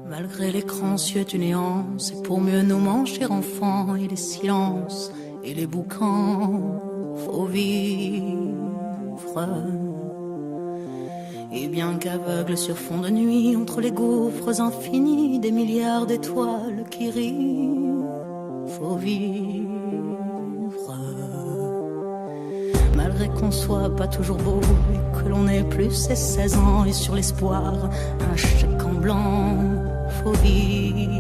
Malgré l'écran cieux du néant, c'est pour mieux nous manger enfants et les silences et les boucans, faut vivre. Et bien qu'aveugle sur fond de nuit, entre les gouffres infinis, des milliards d'étoiles qui rient, faut vivre. Malgré qu'on soit pas toujours beau et que l'on ait plus ses 16 ans et sur l'espoir, un chèque en blanc, faut vivre.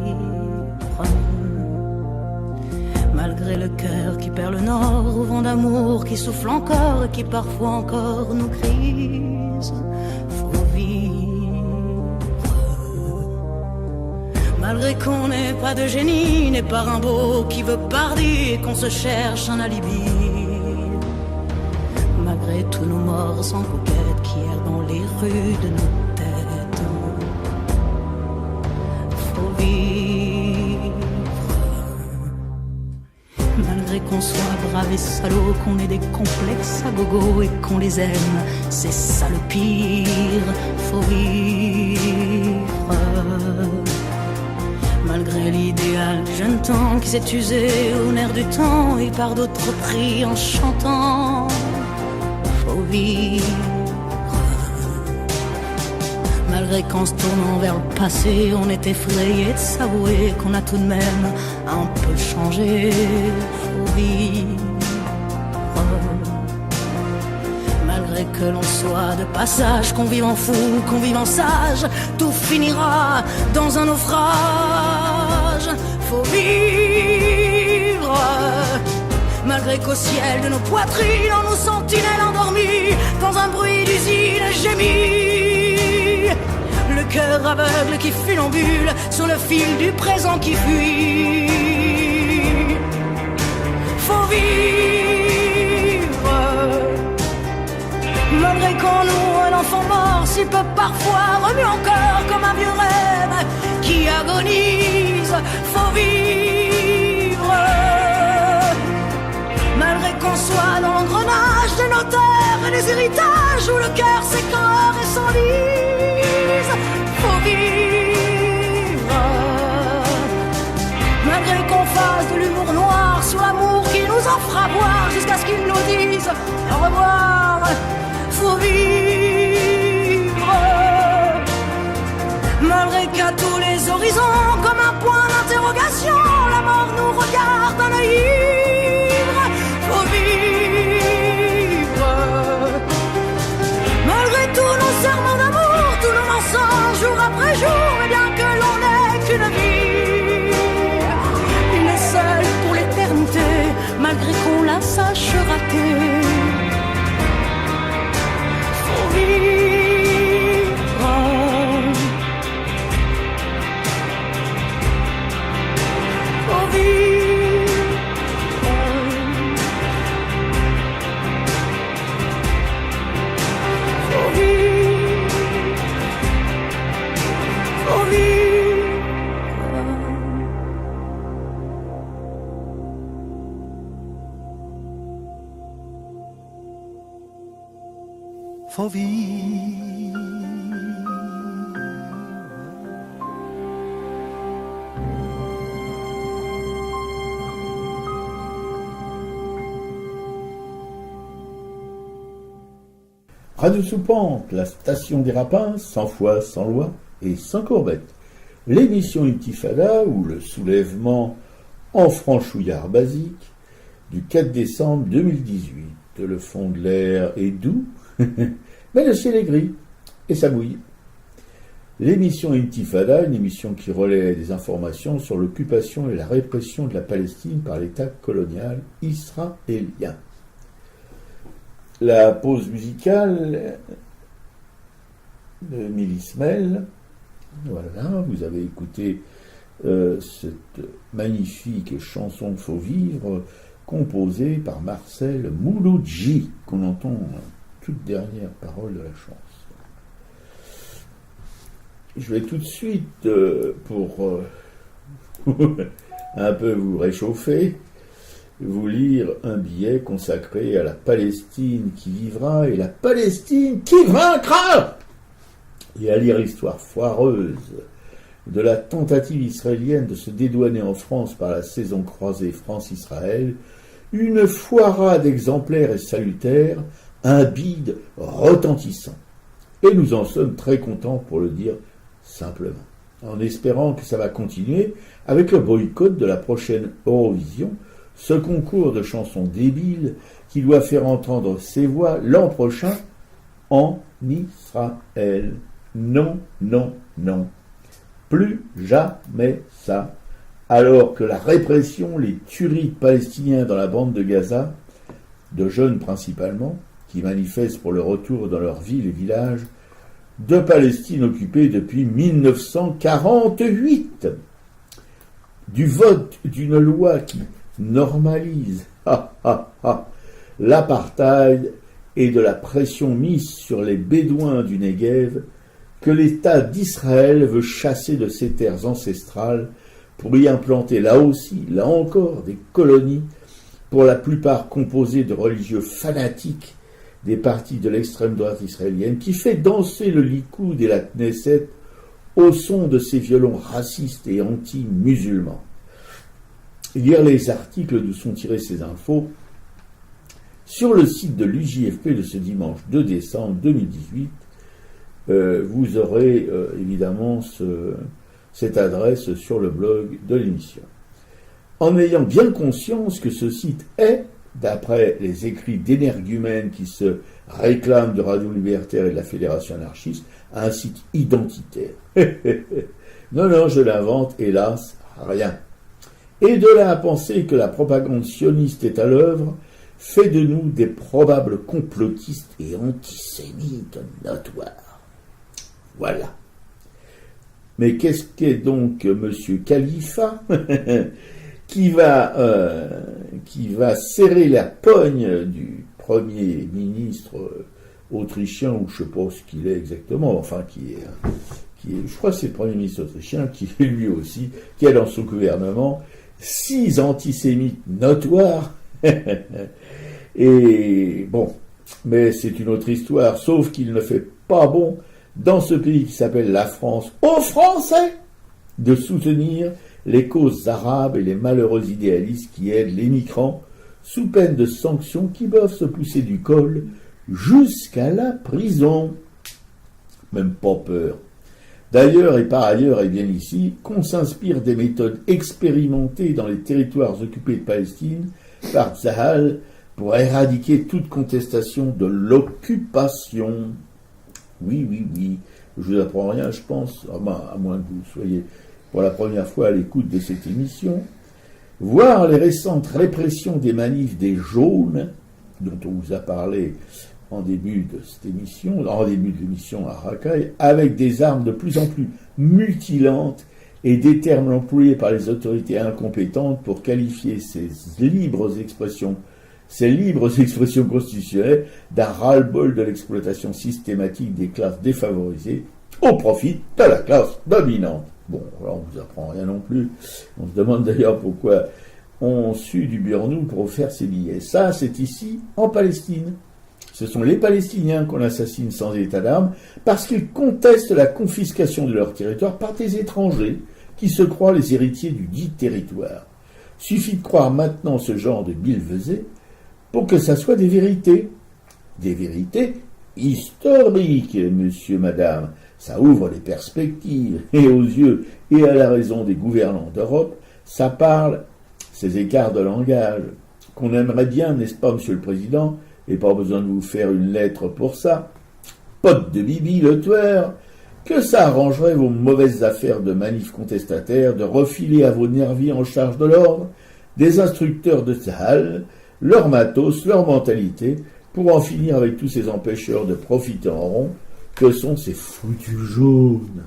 Malgré le cœur qui perd le nord, au vent d'amour qui souffle encore et qui parfois encore nous grise, faut vivre. Malgré qu'on n'ait pas de génie, n'est pas Rimbaud qui veut parler et qu'on se cherche un alibi. Malgré tous nos morts sans coquette qui errent dans les rues de nos têtes, faut vivre. Malgré qu'on soit brave et salaud, qu'on ait des complexes à gogo et qu'on les aime, c'est ça le pire, faut vivre. Malgré l'idéal du jeune temps qui s'est usé au nerf du temps et par d'autres pris en chantant, faut vivre. Malgré qu'en se tournant vers le passé, on est effrayé de s'avouer qu'on a tout de même un peu changé, faut vivre. Malgré que l'on soit de passage, qu'on vive en fou, qu'on vive en sage, tout finira dans un naufrage, faut vivre. Malgré qu'au ciel de nos poitrines, en nos sentinelles endormies, dans un bruit d'usine gémit, le cœur aveugle qui funambule sur le fil du présent qui fuit, faut vivre. Malgré qu'en nous un enfant mort s'il peut parfois remuer encore comme un vieux rêve qui agonise, faut vivre. Malgré qu'on soit dans l'engrenage des notaires et des héritages où le cœur s'écore et s'enlise, faut vivre. Malgré qu'on fasse de l'humour noir sur l'amour qui nous en fera boire jusqu'à ce qu'ils nous disent au revoir, faut vivre. Malgré qu'à tous les horizons, comme un point d'interrogation, la mort nous regarde d'un œil ivre, faut vivre. Malgré tous nos serments d'amour, tous nos mensonges jour après jour, mais bien que l'on n'ait qu'une vie, une seule pour l'éternité, malgré qu'on la sache rater, faut vivre. Faut vivre. Faut vivre. Faut vivre. Faut vivre. Radio Soupente, la station des rapins, sans foi, sans loi et sans courbette. L'émission Intifada, ou le soulèvement en franchouillard basique, du 4 décembre 2018. Le fond de l'air est doux, mais le ciel est gris, et ça bouille. L'émission Intifada, une émission qui relaie des informations sur l'occupation et la répression de la Palestine par l'État colonial israélien. La pause musicale de Milice Mel, voilà, vous avez écouté cette magnifique chanson Faut vivre, composée par Marcel Mouloudji, qu'on entend toute dernière parole de la chanson. Je vais tout de suite, pour un peu vous réchauffer, vous lire un billet consacré à la Palestine qui vivra et la Palestine qui vaincra, et à lire l'histoire foireuse de la tentative israélienne de se dédouaner en France par la saison croisée France-Israël, une foirade exemplaire et salutaire, un bide retentissant. Et nous en sommes très contents pour le dire simplement, en espérant que ça va continuer avec le boycott de la prochaine Eurovision, ce concours de chansons débiles qui doit faire entendre ses voix l'an prochain en Israël. Non, non, non. Plus jamais ça. Alors que la répression, les tueries de Palestiniens dans la bande de Gaza, de jeunes principalement, qui manifestent pour le retour dans leurs villes et villages, de Palestine occupée depuis 1948, du vote d'une loi qui normalise l'apartheid et de la pression mise sur les Bédouins du Negev, que l'État d'Israël veut chasser de ses terres ancestrales pour y implanter là encore, des colonies, pour la plupart composées de religieux fanatiques des partis de l'extrême droite israélienne, qui fait danser le Likoud et la Knesset au son de ces violons racistes et anti-musulmans. Lire les articles d'où sont tirées ces infos sur le site de l'UJFP de ce dimanche 2 décembre 2018. Vous aurez évidemment cette adresse sur le blog de l'émission. En ayant bien conscience que ce site est, d'après les écrits d'énergumènes qui se réclament de Radio Libertaire et de la Fédération anarchiste, un site identitaire. Non, je l'invente, hélas, rien. Et de là à penser que la propagande sioniste est à l'œuvre, fait de nous des probables complotistes et antisémites notoires. Voilà. Mais qu'est-ce qu'est donc M. Khalifa qui va serrer la pogne du Premier ministre autrichien, ou je ne sais pas ce qu'il est exactement, enfin qui est, je crois que c'est le Premier ministre autrichien, qui est lui aussi, qui a dans son gouvernement 6 antisémites notoires. Et bon, mais c'est une autre histoire, sauf qu'il ne fait pas bon dans ce pays qui s'appelle la France, aux Français, de soutenir les causes arabes et les malheureux idéalistes qui aident les migrants sous peine de sanctions qui peuvent se pousser du col jusqu'à la prison. Même pas peur. D'ailleurs et par ailleurs, et bien ici, qu'on s'inspire des méthodes expérimentées dans les territoires occupés de Palestine par Tzahal pour éradiquer toute contestation de l'occupation. Oui, je vous apprends rien, je pense, à moins que vous soyez pour la première fois à l'écoute de cette émission. Voir les récentes répressions des manifs des jaunes, dont on vous a parlé en début de l'émission à Racaille, avec des armes de plus en plus mutilantes et des termes employés par les autorités incompétentes pour qualifier ces libres expressions constitutionnelles d'un ras-le-bol de l'exploitation systématique des classes défavorisées au profit de la classe dominante. Bon, alors on ne vous apprend rien non plus. On se demande d'ailleurs pourquoi on sue du Burnou pour faire ses billets. Ça, c'est ici, en Palestine. Ce sont les Palestiniens qu'on assassine sans état d'âme parce qu'ils contestent la confiscation de leur territoire par des étrangers qui se croient les héritiers du dit territoire. Suffit de croire maintenant ce genre de billevesées pour que ça soit des vérités. Des vérités historiques, monsieur, madame. Ça ouvre les perspectives, et aux yeux et à la raison des gouvernants d'Europe, ça parle, ces écarts de langage, qu'on aimerait bien, n'est-ce pas, monsieur le Président, et pas besoin de vous faire une lettre pour ça. Pote de Bibi, le tueur, que ça arrangerait vos mauvaises affaires de manifs contestataires, de refiler à vos nervis en charge de l'ordre, des instructeurs de Tzahal, leur matos, leur mentalité, pour en finir avec tous ces empêcheurs de profiter en rond, que sont ces foutus jaunes.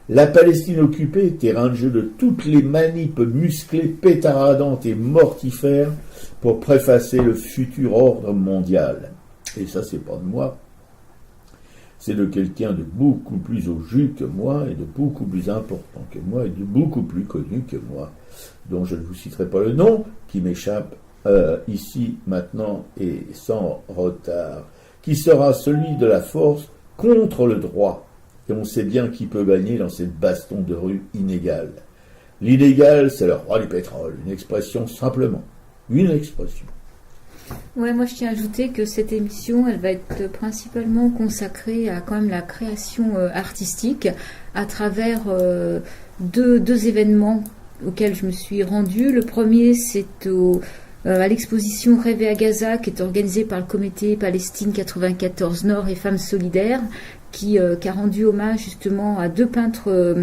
La Palestine occupée, terrain de jeu de toutes les manipes musclées, pétaradantes et mortifères pour préfacer le futur ordre mondial. Et ça, c'est pas de moi. C'est de quelqu'un de beaucoup plus au jus que moi, et de beaucoup plus important que moi, et de beaucoup plus connu que moi, dont je ne vous citerai pas le nom, qui m'échappe ici, maintenant, et sans retard, qui sera celui de la force contre le droit et on sait bien qui peut gagner dans cette baston de rue inégale. L'inégal, c'est le roi du pétrole, une expression simplement, une expression. Ouais, moi je tiens à ajouter que cette émission, elle va être principalement consacrée à quand même la création artistique à travers deux événements auxquels je me suis rendue. Le premier, c'est à l'exposition Rêver à Gaza, qui est organisée par le comité Palestine 94 Nord et Femmes Solidaires, qui a rendu hommage justement à deux peintres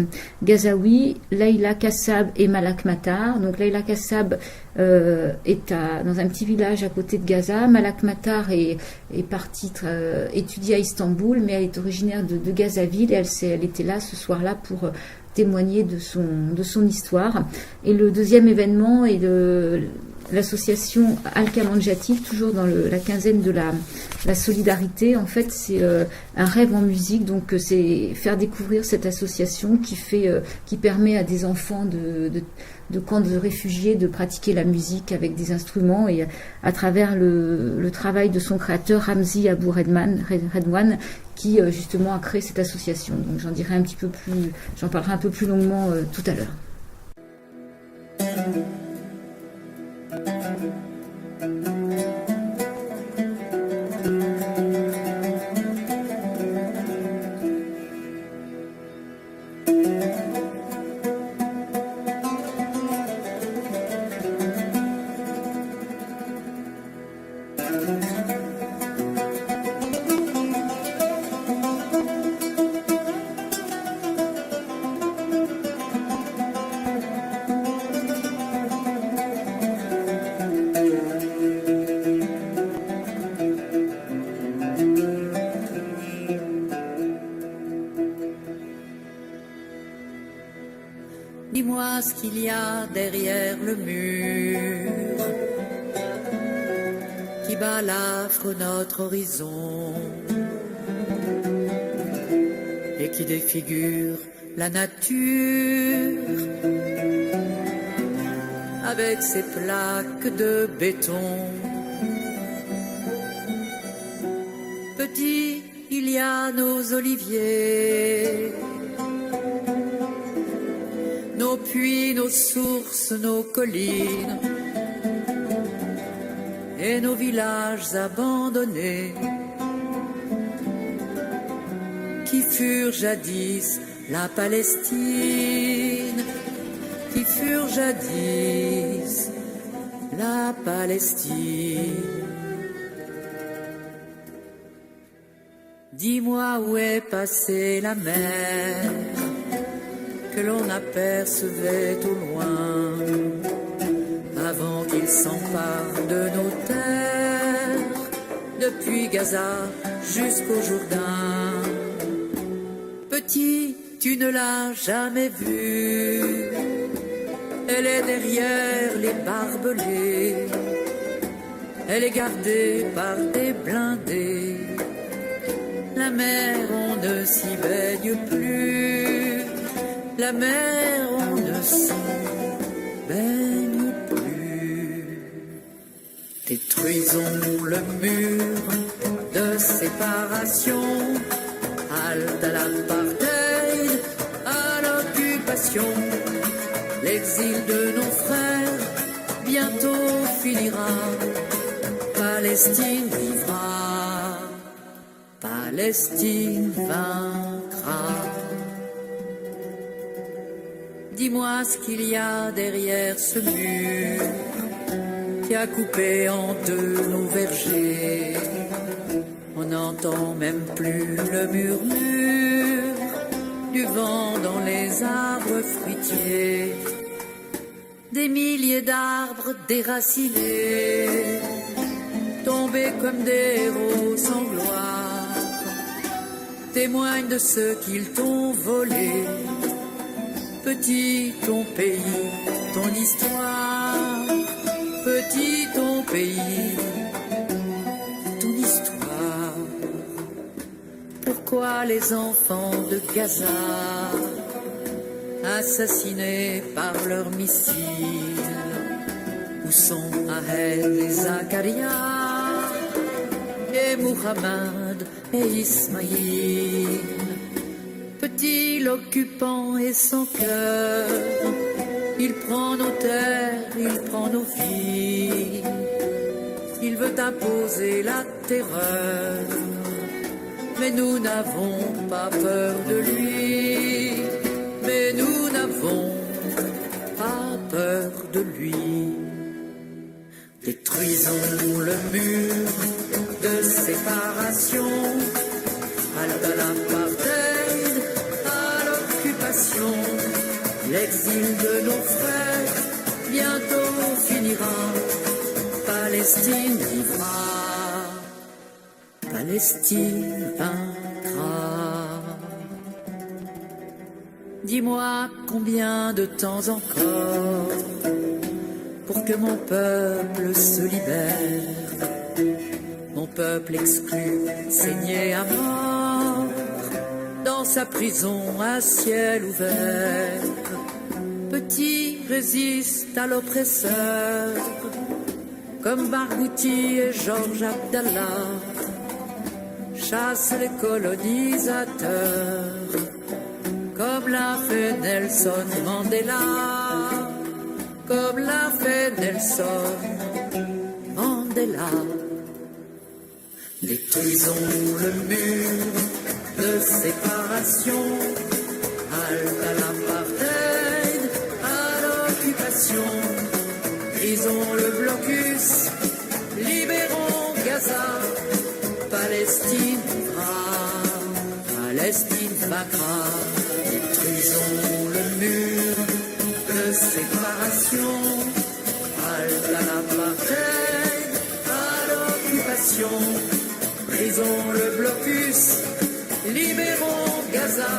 gazaouis, Leïla Kassab et Malak Matar. Donc Leïla Kassab est dans un petit village à côté de Gaza. Malak Matar est partie étudier à Istanbul, mais elle est originaire de Gazaville, et elle était là ce soir-là pour témoigner de son histoire. Et le deuxième événement est l'association Al-Kamanjati, toujours dans la quinzaine de la solidarité. En fait, c'est un rêve en musique, donc c'est faire découvrir cette association qui permet à des enfants de camps de réfugiés de pratiquer la musique avec des instruments, et à travers le travail de son créateur Ramzi Abou Redouane, qui justement a créé cette association. Donc j'en parlerai un peu plus longuement tout à l'heure. Dis-moi ce qu'il y a derrière le mur qui balafre notre horizon et qui défigure la nature avec ses plaques de béton. Petit, il y a nos oliviers, nos puits, nos sources, nos collines et nos villages abandonnés qui furent jadis la Palestine, qui furent jadis la Palestine. Dis-moi où est passée la mer que l'on apercevait au loin, avant qu'il s'empare de nos terres, depuis Gaza jusqu'au Jourdain. Petit, tu ne l'as jamais vue, elle est derrière les barbelés, elle est gardée par des blindés. La mer, on ne s'y baigne plus. La mer, on ne s'y baigne plus. Détruisons le mur de séparation, halte à l'apartheid, à l'occupation. L'exil de nos frères bientôt finira. Palestine vivra, Palestine vaincra. Dis-moi ce qu'il y a derrière ce mur qui a coupé en deux nos vergers. On n'entend même plus le murmure du vent dans les arbres fruitiers. Des milliers d'arbres déracinés, tombés comme des héros sans gloire, témoignent de ce qu'ils t'ont volé. Petit ton pays, ton histoire, petit ton pays, ton histoire. Pourquoi les enfants de Gaza, assassinés par leurs missiles, où sont Ahel et Zacharia, et Muhammad et Ismaïl? dit l'occupant et son cœur. Il prend nos terres, il prend nos vies. Il veut imposer la terreur. Mais nous n'avons pas peur de lui. Mais nous n'avons pas peur de lui. Détruisons le mur de séparation. À l'apartheid, à l'occupation, l'exil de nos frères bientôt finira. Palestine vivra, Palestine vaincra. Dis-moi combien de temps encore pour que mon peuple se libère, mon peuple exclu, saigné à mort, dans sa prison à ciel ouvert. Petit résiste à l'oppresseur, comme Barghouti et Georges Abdallah, chasse les colonisateurs, comme l'a fait Nelson Mandela, comme l'a fait Nelson Mandela. Détruisons le mur de séparation, halte à l'apartheid, à l'occupation. Brisons le blocus, libérons Gaza, Palestine vivra, Palestine vaincra. Détruisons le mur de séparation, halte à l'apartheid, à l'occupation. Brisons le blocus, libérons Gaza,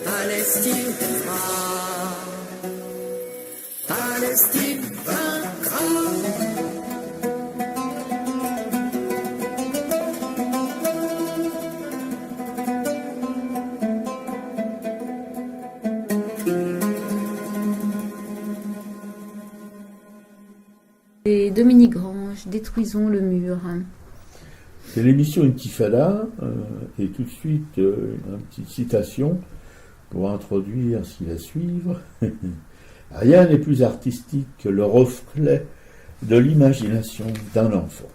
Palestine vivra, Palestine vaincra. Et Dominique Grange, Détruisons le mur. C'est l'émission Intifada, et tout de suite une petite citation pour introduire ce qui va suivre. Rien n'est plus artistique que le reflet de l'imagination d'un enfant.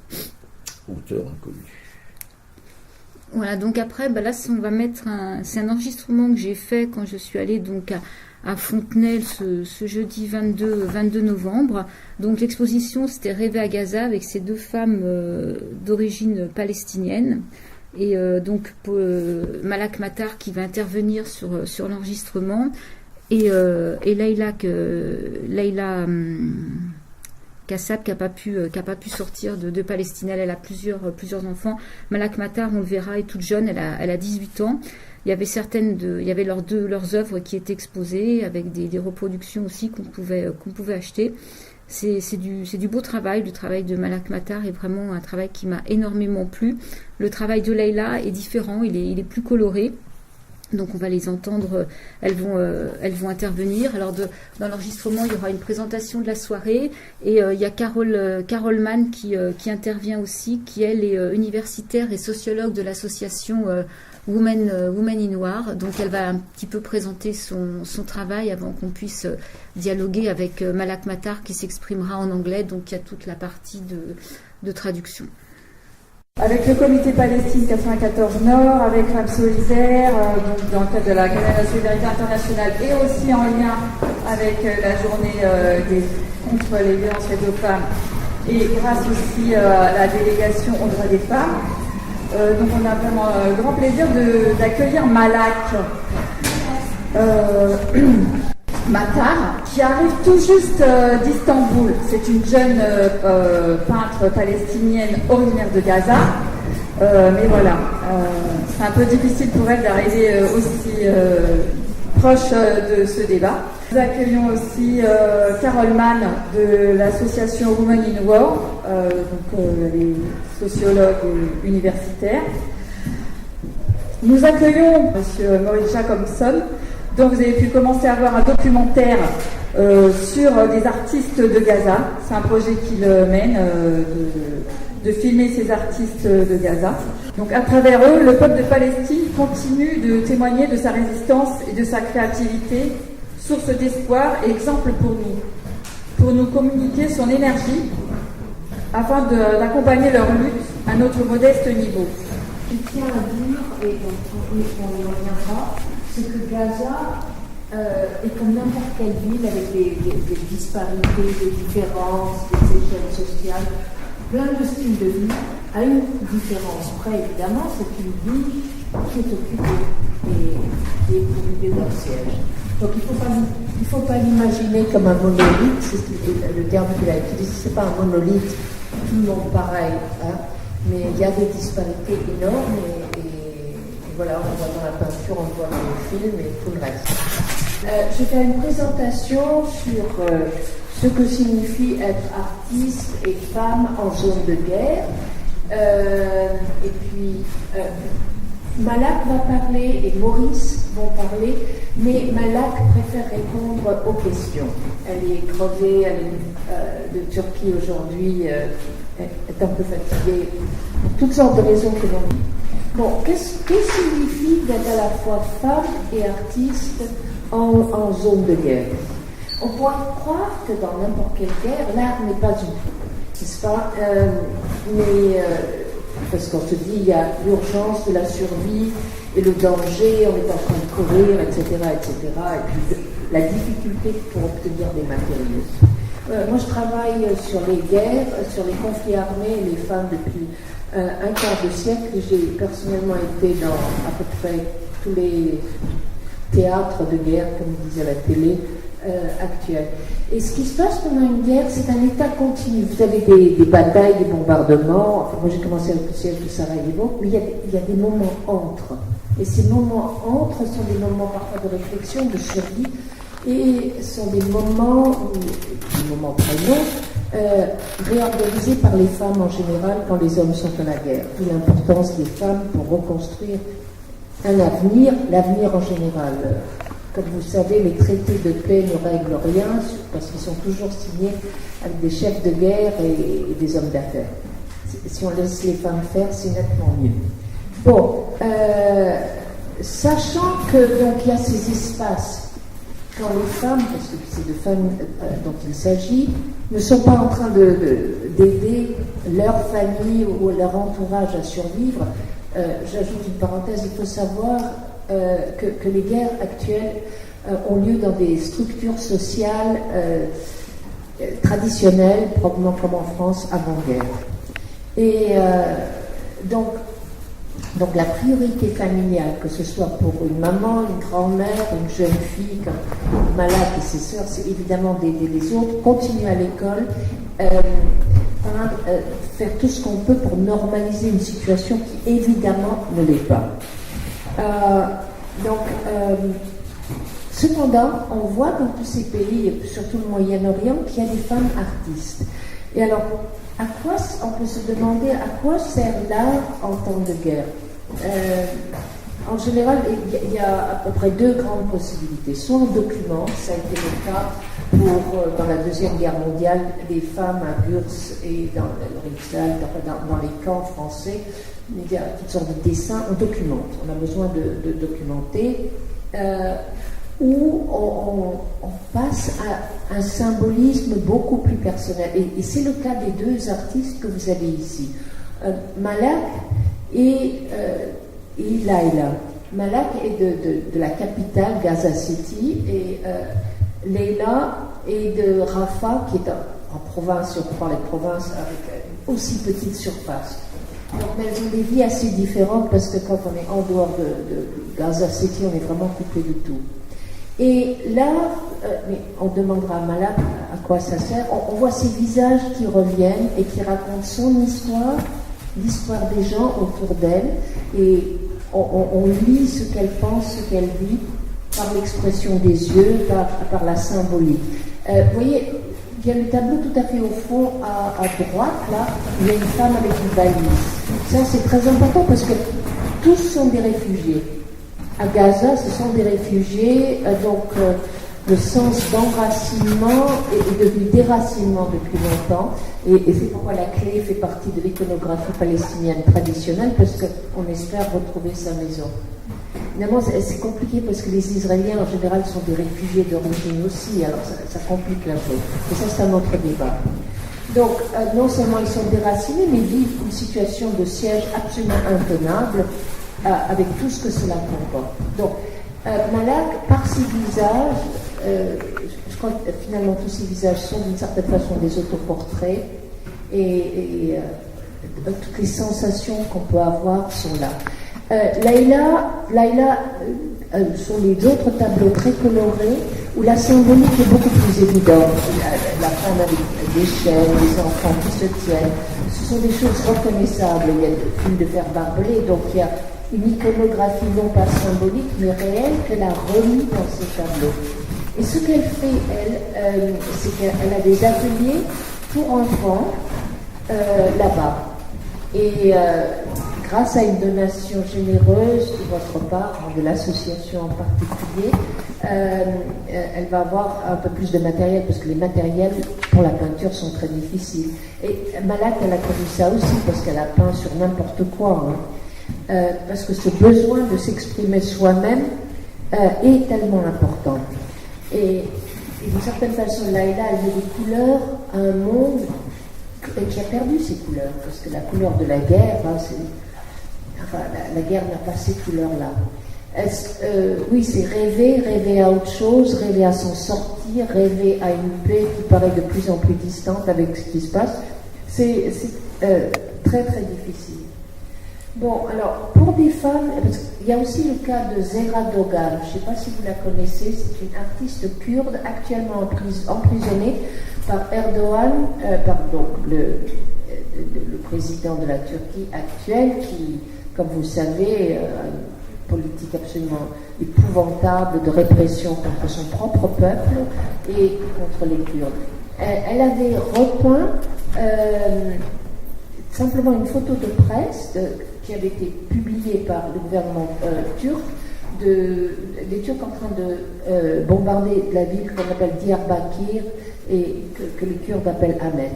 Auteur inconnu. Voilà, donc après, là, on va mettre c'est un enregistrement que j'ai fait quand je suis allée donc à Fontenelle ce jeudi 22 novembre. Donc l'exposition, c'était Rêver à Gaza avec ces deux femmes d'origine palestinienne. Et donc Malak Matar qui va intervenir sur l'enregistrement. Et Leïla Kassab qui n'a pas pu sortir de Palestine. Elle a plusieurs enfants. Malak Matar, on le verra, est toute jeune, elle a 18 ans. Il y avait leurs œuvres qui étaient exposées avec des reproductions aussi qu'on pouvait acheter. C'est du beau travail. Le travail de Malak Matar est vraiment un travail qui m'a énormément plu. Le travail de Leïla est différent, il est plus coloré. Donc on va les entendre, elles vont intervenir. Alors dans l'enregistrement, il y aura une présentation de la soirée et il y a Carole Mann qui intervient aussi, qui elle est universitaire et sociologue de l'association Women in War. Donc elle va un petit peu présenter son travail avant qu'on puisse dialoguer avec Malak Matar qui s'exprimera en anglais. Donc il y a toute la partie de traduction. Avec le comité Palestine 94 Nord, avec Ramso Isère, dans le cadre de la Canal de la Solidarité Internationale et aussi en lien avec la journée contre les violences faites aux femmes et grâce aussi à la délégation aux droits des femmes. Donc on a vraiment grand plaisir d'accueillir Malak Matar, qui arrive tout juste d'Istanbul. C'est une jeune peintre palestinienne originaire de Gaza. Mais voilà, c'est un peu difficile pour elle d'arriver aussi proche de ce débat. Nous accueillons aussi Carole Mann de l'association Women in War, elle est sociologue et universitaire. Nous accueillons M. Maurice Jacobson, dont vous avez pu commencer à voir un documentaire sur des artistes de Gaza. C'est un projet qu'il mène de filmer ces artistes de Gaza. Donc à travers eux, le peuple de Palestine continue de témoigner de sa résistance et de sa créativité, source d'espoir et exemple pour nous communiquer son énergie afin d'accompagner leur lutte à notre modeste niveau. Je tiens à dire, et on y reviendra, c'est que Gaza est comme n'importe quelle ville avec des disparités, des différences, des échelles sociales, plein de styles de vie, à une différence près évidemment, c'est une ville qui est occupée et qui est occupée d'un siège. Donc il ne faut pas l'imaginer comme un monolithe, c'est le terme qu'il a utilisé, c'est pas un monolithe, tout le monde pareil, hein, mais il y a des disparités énormes et voilà, on voit dans la peinture, on voit dans le film et tout le reste. Je vais faire une présentation sur ce que signifie être artiste et femme en zone de guerre. Et puis Malak va parler et Maurice vont parler, mais Malak préfère répondre aux questions. Elle est crevée, elle est de Turquie aujourd'hui, est un peu fatiguée, pour toutes sortes de raisons que l'on dit. Bon, qu'est-ce qui signifie d'être à la fois femme et artiste en zone de guerre? On pourrait croire que dans n'importe quelle guerre, l'art n'est pas utile, n'est-ce pas? Parce qu'on se dit il y a l'urgence de la survie et le danger, on est en train de courir, etc., etc., et puis la difficulté pour obtenir des matériaux. Moi, je travaille sur les guerres, sur les conflits armés et les femmes depuis un quart de siècle. J'ai personnellement été dans à peu près tous les théâtres de guerre, comme disait la télé, actuelle. Et ce qui se passe pendant une guerre, c'est un état continu. Vous avez des batailles, des bombardements. Enfin, moi, j'ai commencé avec le siège de Sarajevo, mais il y a des moments entre. Et ces moments entre sont des moments parfois de réflexion, de survie, et sont des moments très longs, réorganisés par les femmes en général quand les hommes sont à la guerre. D'où l'importance des femmes pour reconstruire un avenir, l'avenir en général. Comme vous savez, les traités de paix ne règlent rien parce qu'ils sont toujours signés avec des chefs de guerre et des hommes d'affaires. Si on laisse les femmes faire, c'est nettement mieux. Bon, sachant que donc il y a ces espaces quand les femmes, parce que c'est de femmes dont il s'agit, ne sont pas en train d'aider leur famille ou leur entourage à survivre. J'ajoute une parenthèse, il faut savoir que les guerres actuelles ont lieu dans des structures sociales traditionnelles, probablement comme en France avant-guerre. Et donc la priorité familiale, que ce soit pour une maman, une grand-mère, une jeune fille comme Malak et ses sœurs, c'est évidemment d'aider les autres, continuer à l'école, faire tout ce qu'on peut pour normaliser une situation qui évidemment ne l'est pas. Cependant, on voit dans tous ces pays, et surtout le Moyen-Orient, qu'il y a des femmes artistes. Et alors, on peut se demander à quoi sert l'art en temps de guerre? En général, il y a à peu près deux grandes possibilités. Soit on documente, ça a été le cas dans la Deuxième Guerre mondiale, les femmes à Gurs et dans le Reichstag, dans les camps français, il y a toutes sortes de dessins, on documente. On a besoin de documenter. Où on passe à un symbolisme beaucoup plus personnel. Et c'est le cas des deux artistes que vous avez ici. Malak et Laila. Malak est de la capitale, Gaza City, et Leila est de Rafah, qui est en province, si on prend les provinces, avec une aussi petite surface. Donc, elles ont des vies assez différentes parce que quand on est en dehors de Gaza City, on est vraiment coupé du tout. Et là, mais on demandera à Malak à quoi ça sert. On voit ces visages qui reviennent et qui racontent son histoire, l'histoire des gens autour d'elle, et on lit ce qu'elle pense, ce qu'elle vit, par l'expression des yeux, par la symbolique. Vous voyez, il y a le tableau tout à fait au fond, à droite, là, il y a une femme avec une valise. Ça, c'est très important parce que tous sont des réfugiés. À Gaza, ce sont des réfugiés, le sens d'enracinement est devenu déracinement depuis longtemps, et c'est pourquoi la clé fait partie de l'iconographie palestinienne traditionnelle, parce qu'on espère retrouver sa maison. Évidemment, c'est compliqué parce que les Israéliens en général sont des réfugiés d'origine aussi, alors ça complique la chose. Mais ça, c'est un autre débat. Donc, non seulement ils sont déracinés, mais vivent une situation de siège absolument intenable, avec tout ce que cela comporte. Donc, Malak, par ses visages, je crois que finalement tous ces visages sont d'une certaine façon des autoportraits, et toutes les sensations qu'on peut avoir sont là. Laïla, sur les autres tableaux très colorés, où la symbolique est beaucoup plus évidente. La femme avec des chaînes, des enfants qui se tiennent, ce sont des choses reconnaissables. Il y a des fils de fer barbelés, donc il y a une iconographie non pas symbolique, mais réelle, qu'elle a remis dans ces tableaux. Et ce qu'elle fait, elle, c'est qu'elle a des ateliers pour enfants là-bas. Et grâce à une donation généreuse de votre part, de l'association en particulier, elle va avoir un peu plus de matériel, parce que les matériels pour la peinture sont très difficiles. Et Malak, elle a connu ça aussi, parce qu'elle a peint sur n'importe quoi. Parce que ce besoin de s'exprimer soi-même est tellement important. Et d'une certaine façon, Laïla, elle met des couleurs à un monde qui a perdu ses couleurs, parce que la couleur de la guerre, la guerre n'a pas ces couleurs-là. Oui, c'est rêver à autre chose, rêver à s'en sortir, rêver à une paix qui paraît de plus en plus distante avec ce qui se passe. C'est très très difficile. Bon, alors, pour des femmes, parce qu'il y a aussi le cas de Zehra Dogan, je ne sais pas si vous la connaissez, c'est une artiste kurde actuellement emprisonnée par Erdogan, le président de la Turquie actuel, qui, comme vous le savez, a une politique absolument épouvantable de répression contre son propre peuple et contre les Kurdes. Elle avait repeint simplement une photo de presse qui avait été publiée par le gouvernement turc, des Turcs en train de bombarder la ville qu'on appelle Diyarbakir et que les Kurdes appellent Ahmet.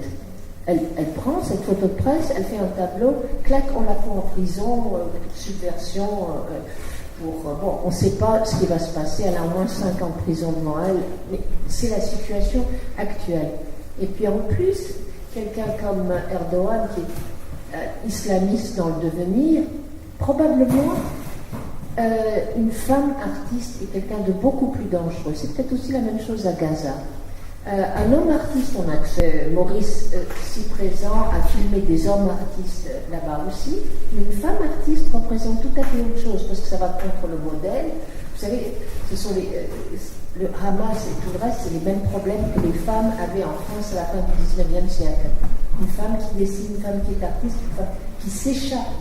Elle prend cette photo de presse, elle fait un tableau, clac, on la fout en prison, subversion, on ne sait pas ce qui va se passer, elle a au moins 5 ans de prison devant elle, mais c'est la situation actuelle. Et puis en plus, quelqu'un comme Erdogan, qui est islamiste dans le devenir, probablement une femme artiste est quelqu'un de beaucoup plus dangereux. C'est peut-être aussi la même chose à Gaza. Un homme artiste, on a Maurice, si présent, a filmé des hommes artistes là-bas aussi. Une femme artiste représente tout à fait autre chose, parce que ça va contre le modèle. Vous savez, ce sont le Hamas et tout le reste, c'est les mêmes problèmes que les femmes avaient en France à la fin du XIXe siècle. Une femme qui dessine, une femme qui est artiste, une femme qui s'échappe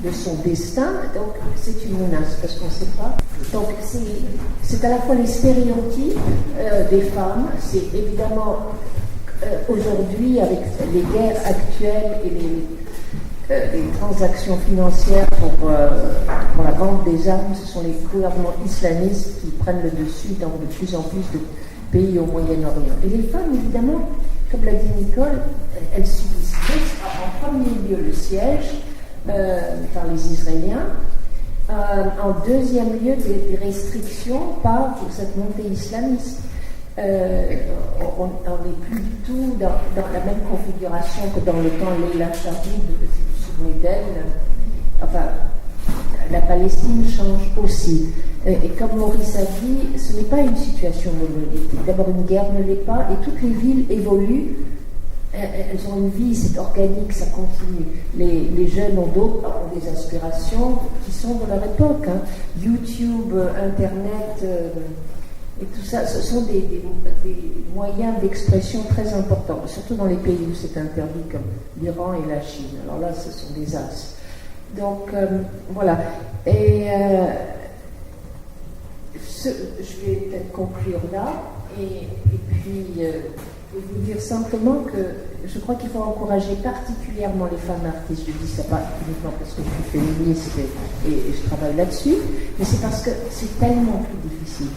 de son destin, donc c'est une menace, parce qu'on ne sait pas. Donc c'est à la fois les stéréotypes des femmes, c'est évidemment aujourd'hui, avec les guerres actuelles et les transactions financières pour la vente des armes, ce sont les gouvernements islamistes qui prennent le dessus dans de plus en plus de pays au Moyen-Orient. Et les femmes, évidemment, comme l'a dit Nicole, elles subissent en premier lieu le siège par les Israéliens, en deuxième lieu des restrictions par cette montée islamiste. On n'est plus du tout dans la même configuration que dans le temps Leila Shahid, vous vous souvenez d'elle. Enfin, la Palestine change aussi. Et comme Maurice a dit, ce n'est pas une situation monolithique. D'abord, une guerre ne l'est pas, et toutes les villes évoluent. Elles ont une vie, c'est organique, ça continue. Les jeunes ont des aspirations qui sont de leur époque. YouTube, Internet, et tout ça, ce sont des moyens d'expression très importants, surtout dans les pays où c'est interdit, comme l'Iran et la Chine. Alors là, ce sont des as. Donc, voilà. Et je vais peut-être conclure là, et puis vous dire simplement que je crois qu'il faut encourager particulièrement les femmes artistes. Je dis ça pas uniquement parce que je suis féministe et je travaille là-dessus, mais c'est parce que c'est tellement plus difficile.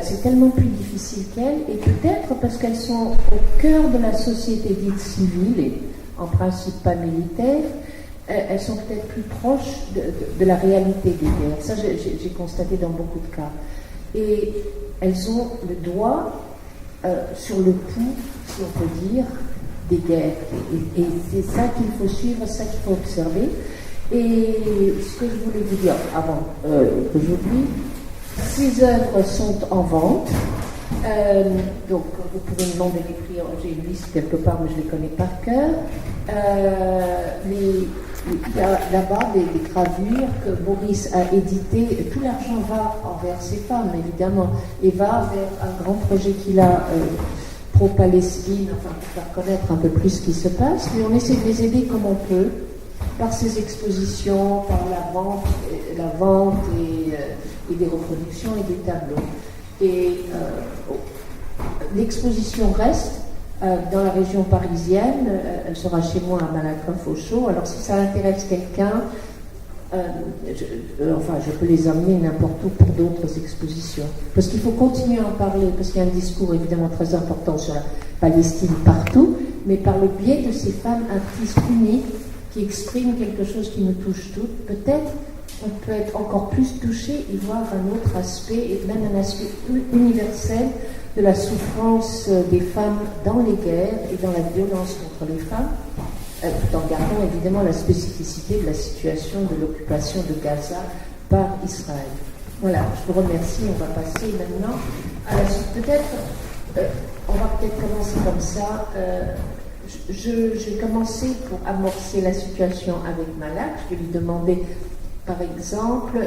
c'est tellement plus difficile qu'elles, et peut-être parce qu'elles sont au cœur de la société dite civile, et en principe pas militaire, elles sont peut-être plus proches de la réalité des guerres. Ça, j'ai constaté dans beaucoup de cas. Et elles ont le doigt sur le pouls, si on peut dire, des guerres. Et c'est ça qu'il faut suivre, ça qu'il faut observer. Et ce que je voulais vous dire avant aujourd'hui, ces œuvres sont en vente. Donc vous pouvez me demander les prix, j'ai une liste quelque part mais je les connais par cœur. Il y a là-bas des gravures que Maurice a éditées. Tout l'argent va envers ces femmes évidemment et va vers un grand projet qu'il a pro-Palestine, enfin pour faire connaître un peu plus ce qui se passe, mais on essaie de les aider comme on peut par ces expositions, par la vente et des reproductions et des tableaux. Et l'exposition reste dans la région parisienne, elle sera chez moi à Malakoff au show. Alors si ça intéresse quelqu'un, je peux les amener n'importe où pour d'autres expositions. Parce qu'il faut continuer à en parler, parce qu'il y a un discours évidemment très important sur la Palestine partout, mais par le biais de ces femmes artistes uniques qui expriment quelque chose qui nous touche toutes, peut-être on peut être encore plus touché et voir un autre aspect, et même un aspect universel de la souffrance des femmes dans les guerres et dans la violence contre les femmes, tout en gardant évidemment la spécificité de la situation de l'occupation de Gaza par Israël. Voilà, je vous remercie. On va passer maintenant à la suite. Peut-être, on va peut-être commencer comme ça. J'ai commencé pour amorcer la situation avec Malak. Je vais lui demander, par exemple,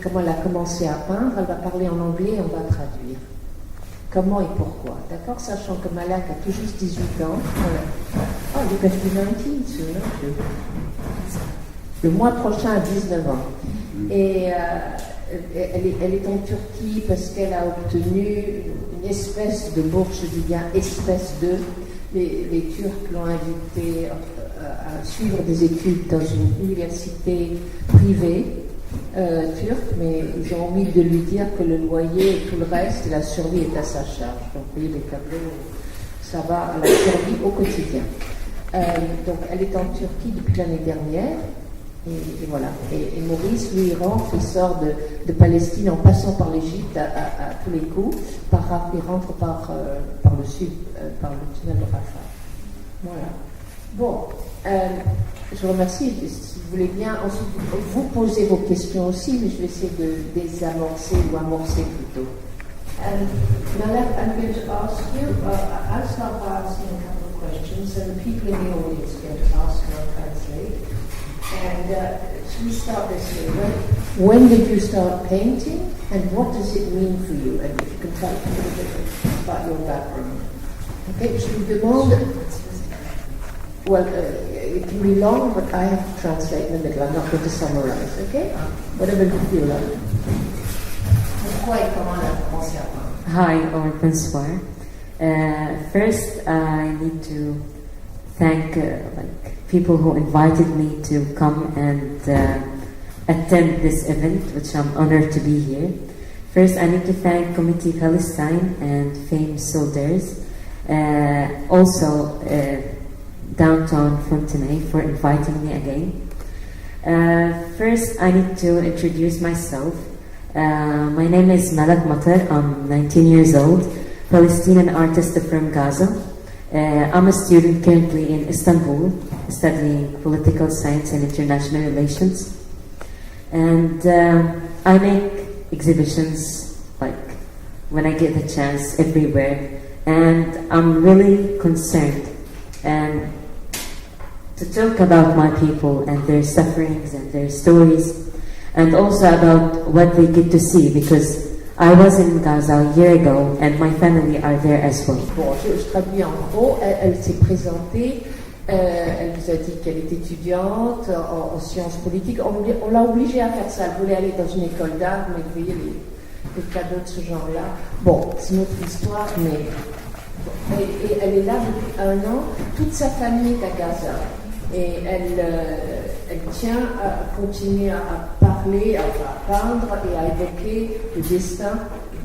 comment elle a commencé à peindre. Elle va parler en anglais et on va traduire. Comment et pourquoi, d'accord? Sachant que Malak a tout juste 18 ans. Voilà. Oh, you got to be 19 soon, don't you? Le mois prochain à 19 ans. Et elle est en Turquie parce qu'elle a obtenu une espèce de bourse, je dis bien espèce de. Les Turcs l'ont invitée à suivre des études dans une université privée turque, mais ils ont omis de lui dire que le loyer et tout le reste, la survie est à sa charge. Donc, vous voyez, les tableaux, ça va à la survie au quotidien. Donc, elle est en Turquie depuis l'année dernière, et voilà. Et Maurice, lui, il rentre, il sort de Palestine en passant par l'Égypte à tous les coups. Il rentre par le sud, par le tunnel de Rafah. Voilà. Bon, je vous remercie. Si vous voulez bien, ensuite, vous posez vos questions aussi, mais je vais essayer de désamorcer ou amorcer plutôt. Malak, I'm going to ask you, I'll start by asking a couple of questions, and the people in the audience are going to ask and I'll translate. And should we start this way? When did you start painting, and what does it mean for you? And if you can tell us a little bit about your background. Okay, je vous demande. Well, it can be long, but I have to translate in the middle. I'm not going to summarize, okay? Whatever you feel like. Pourquoi et comment elle a commencé à peindre? Hi, bonsoir. First, I need to thank people who invited me to come and attend this event, which I'm honored to be here. First, I need to thank Committee Palestine and Fame Soldiers, also Downtown Fontenay for inviting me again. First, I need to introduce myself. My name is Malak Matar. I'm 19 years old, Palestinian artist from Gaza. I'm a student currently in Istanbul, studying political science and international relations. And I make exhibitions when I get the chance everywhere. And I'm really concerned to talk about my people and their sufferings and their stories, and also about what they get to see, because I was in Gaza a year ago and my family are there as well. Bon, je traduis en gros, elle s'est présentée, elle nous a dit qu'elle est étudiante en sciences politiques. On l'a obligée à faire ça, elle voulait aller dans une école d'art, mais vous voyez les cadeaux de ce genre-là. Bon, c'est notre histoire, mais... Et elle est là depuis 1 an, toute sa famille est à Gaza. Et elle tient à continuer à parler, à peindre et à évoquer le destin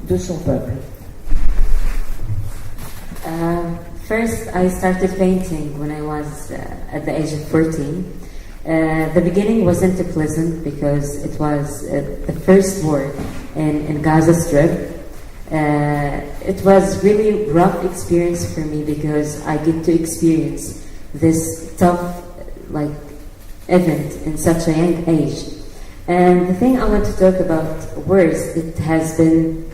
de son peuple. First, I started painting when I was at the age of 14. The beginning wasn't pleasant because it was the first war in Gaza Strip. It was really rough experience for me because I get to experience this tough event in such a young age. And the thing I want to talk about words, it has been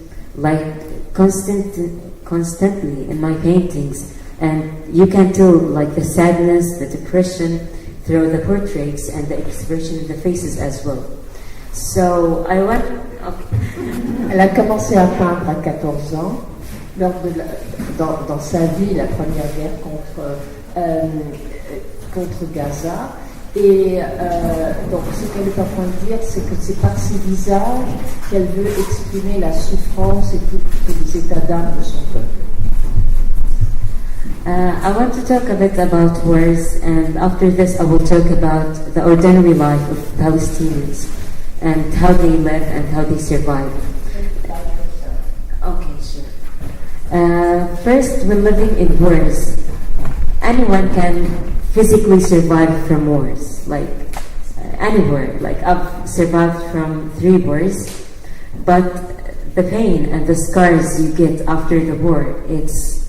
constantly in my paintings, and you can tell the sadness, the depression through the portraits and the expression in the faces as well. So I want. Elle a commencé à peindre à 14 ans, dans sa vie, la première guerre contre Gaza. Et donc ce qu'elle est en train de dire, c'est que c'est par ses visages qu'elle veut exprimer la souffrance et tous les états d'âme de son peuple. I want to talk a bit about wars, and after this I will talk about the ordinary life of Palestinians and how they live and how they survive. Okay, sure. First, when living in wars, anyone can physically survive from wars, anywhere. I've survived from 3 wars, but the pain and the scars you get after the war, it's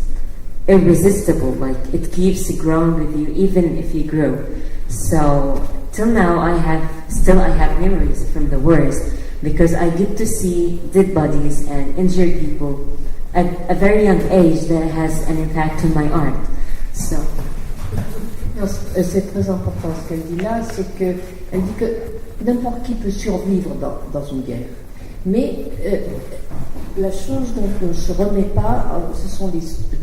irresistible. It keeps growing with you even if you grow. So till now I have memories from the wars because I get to see dead bodies and injured people at a very young age that has an impact on my art. So c'est très important ce qu'elle dit là, c'est que elle dit que n'importe qui peut survivre dans une guerre. Mais la chose dont on ne se remet pas, ce sont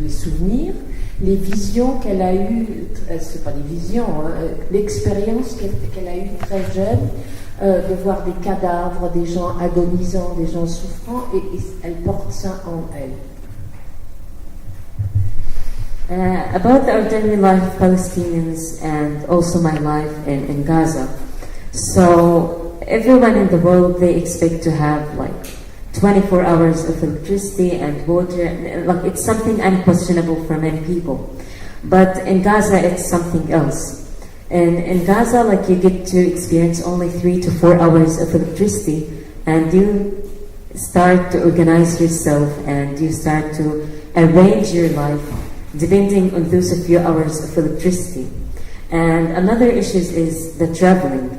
les souvenirs, les visions qu'elle a eues, c'est pas des visions, l'expérience qu'elle a eue très jeune, de voir des cadavres, des gens agonisants, des gens souffrants, et elle porte ça en elle. About the ordinary life of Palestinians and also my life in Gaza. So everyone in the world, they expect to have 24 hours of electricity and water. It's something unquestionable for many people. But in Gaza, it's something else. And in Gaza, you get to experience only 3 to 4 hours of electricity, and you start to organize yourself and you start to arrange your life depending on those few hours of electricity. And another issue is the traveling.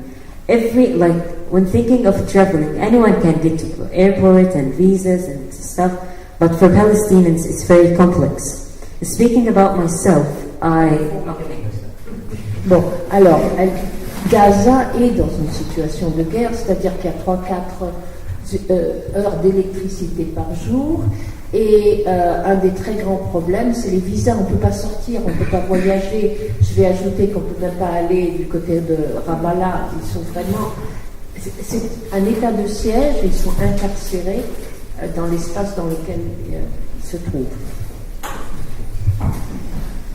When thinking of traveling, anyone can get to the airport and visas and stuff, but for Palestinians it's very complex. Speaking about myself, Bon, alors, Gaza est dans une situation de guerre, c'est-à-dire qu'il y a 3-4 heures d'électricité par jour, et un des très grands problèmes, c'est les visas. On ne peut pas sortir, on ne peut pas voyager. Je vais ajouter qu'on ne peut même pas aller du côté de Ramallah. Ils sont vraiment... C'est un état de siège, ils sont incarcérés dans l'espace dans lequel ils se trouvent.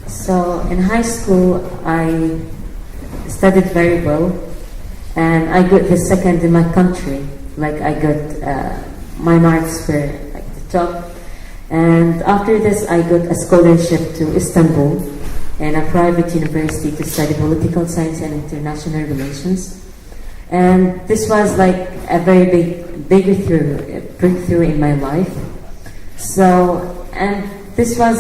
So in high school, I studied very well, and I got the second in my country. I got my marks were the top, and after this, I got a scholarship to Istanbul and a private university to study political science and international relations. And this was a very big breakthrough in my life. So, and this was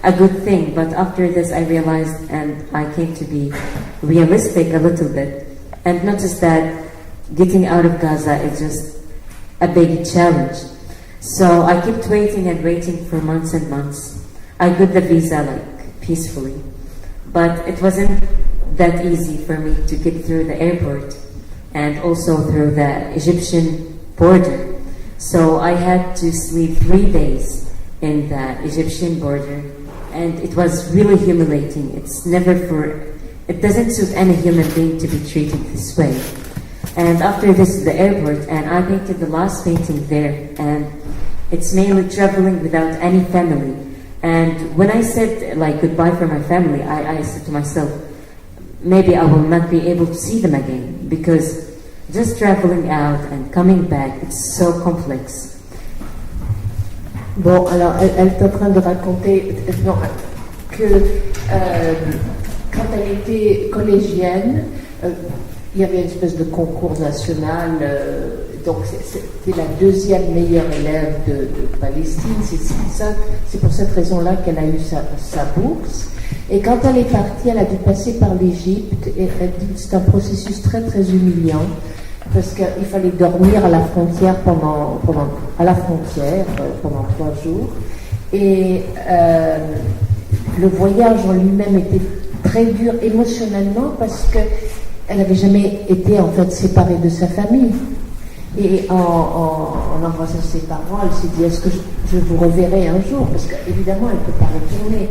a good thing, but after this I realized and I came to be realistic a little bit and noticed that getting out of Gaza is just a big challenge. So I kept waiting and waiting for months and months. I got the visa peacefully, but it wasn't that easy for me to get through the airport and also through the Egyptian border. So I had to sleep 3 days in the Egyptian border, and it was really humiliating. It doesn't suit any human being to be treated this way. And after this, the airport, and I painted the last painting there, and it's mainly traveling without any family. And when I said goodbye for my family, I said to myself, maybe I will not be able to see them again, because just traveling out and coming back, it's so complex. Bon, alors elle est en train de raconter que quand elle était collégienne, il y avait une espèce de concours national, donc c'était la deuxième meilleure élève de Palestine. C'est pour cette raison-là qu'elle a eu sa bourse. Et quand elle est partie, elle a dû passer par l'Égypte, et elle dit que c'est un processus très très humiliant, parce qu'il fallait dormir à la frontière pendant 3 jours. Et le voyage en lui-même était très dur émotionnellement, parce qu'elle n'avait jamais été en fait séparée de sa famille. Et en embrassant ses parents, elle s'est dit, est-ce que je vous reverrai un jour? Parce qu'évidemment, elle ne peut pas retourner.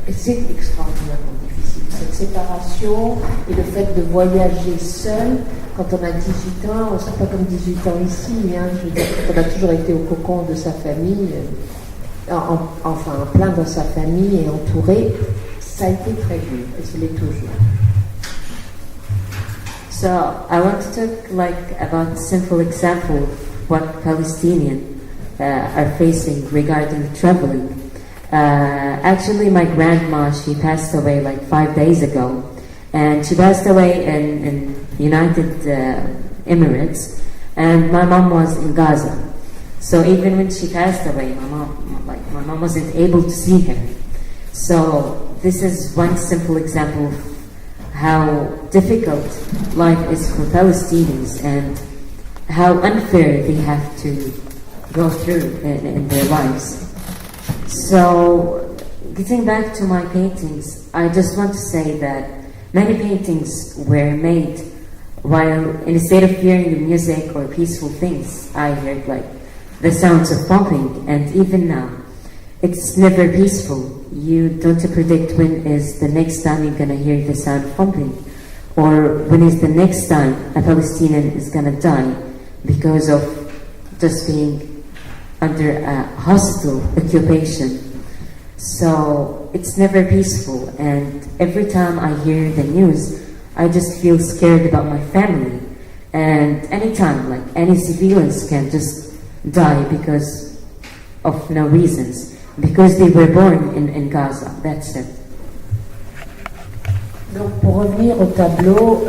Et c'est extraordinairement difficile, cette séparation et le fait de voyager seul quand on a 18 ans, c'est pas comme 18 ans ici, hein, je veux dire, on a toujours été au cocon de sa famille, enfin plein dans sa famille et entouré, ça a été très dur et ce l'est toujours. So I want to talk about a simple example of what Palestinians are facing regarding traveling. Actually, my grandma, she passed away 5 days ago, and she passed away in United Emirates, and my mom was in Gaza. So even when she passed away, my mom wasn't able to see her. So this is one simple example of how difficult life is for Palestinians and how unfair they have to go through in their lives. So, getting back to my paintings, I just want to say that many paintings were made while instead of hearing the music or peaceful things, I heard the sounds of pumping, and even now, it's never peaceful. You don't predict when is the next time you're gonna hear the sound of pumping, or when is the next time a Palestinian is gonna die because of just being under a hostile occupation. So it's never peaceful, and every time I hear the news, I just feel scared about my family. And anytime, any civilians can just die because of no reasons, because they were born in Gaza. That's it. Donc pour revenir au tableau,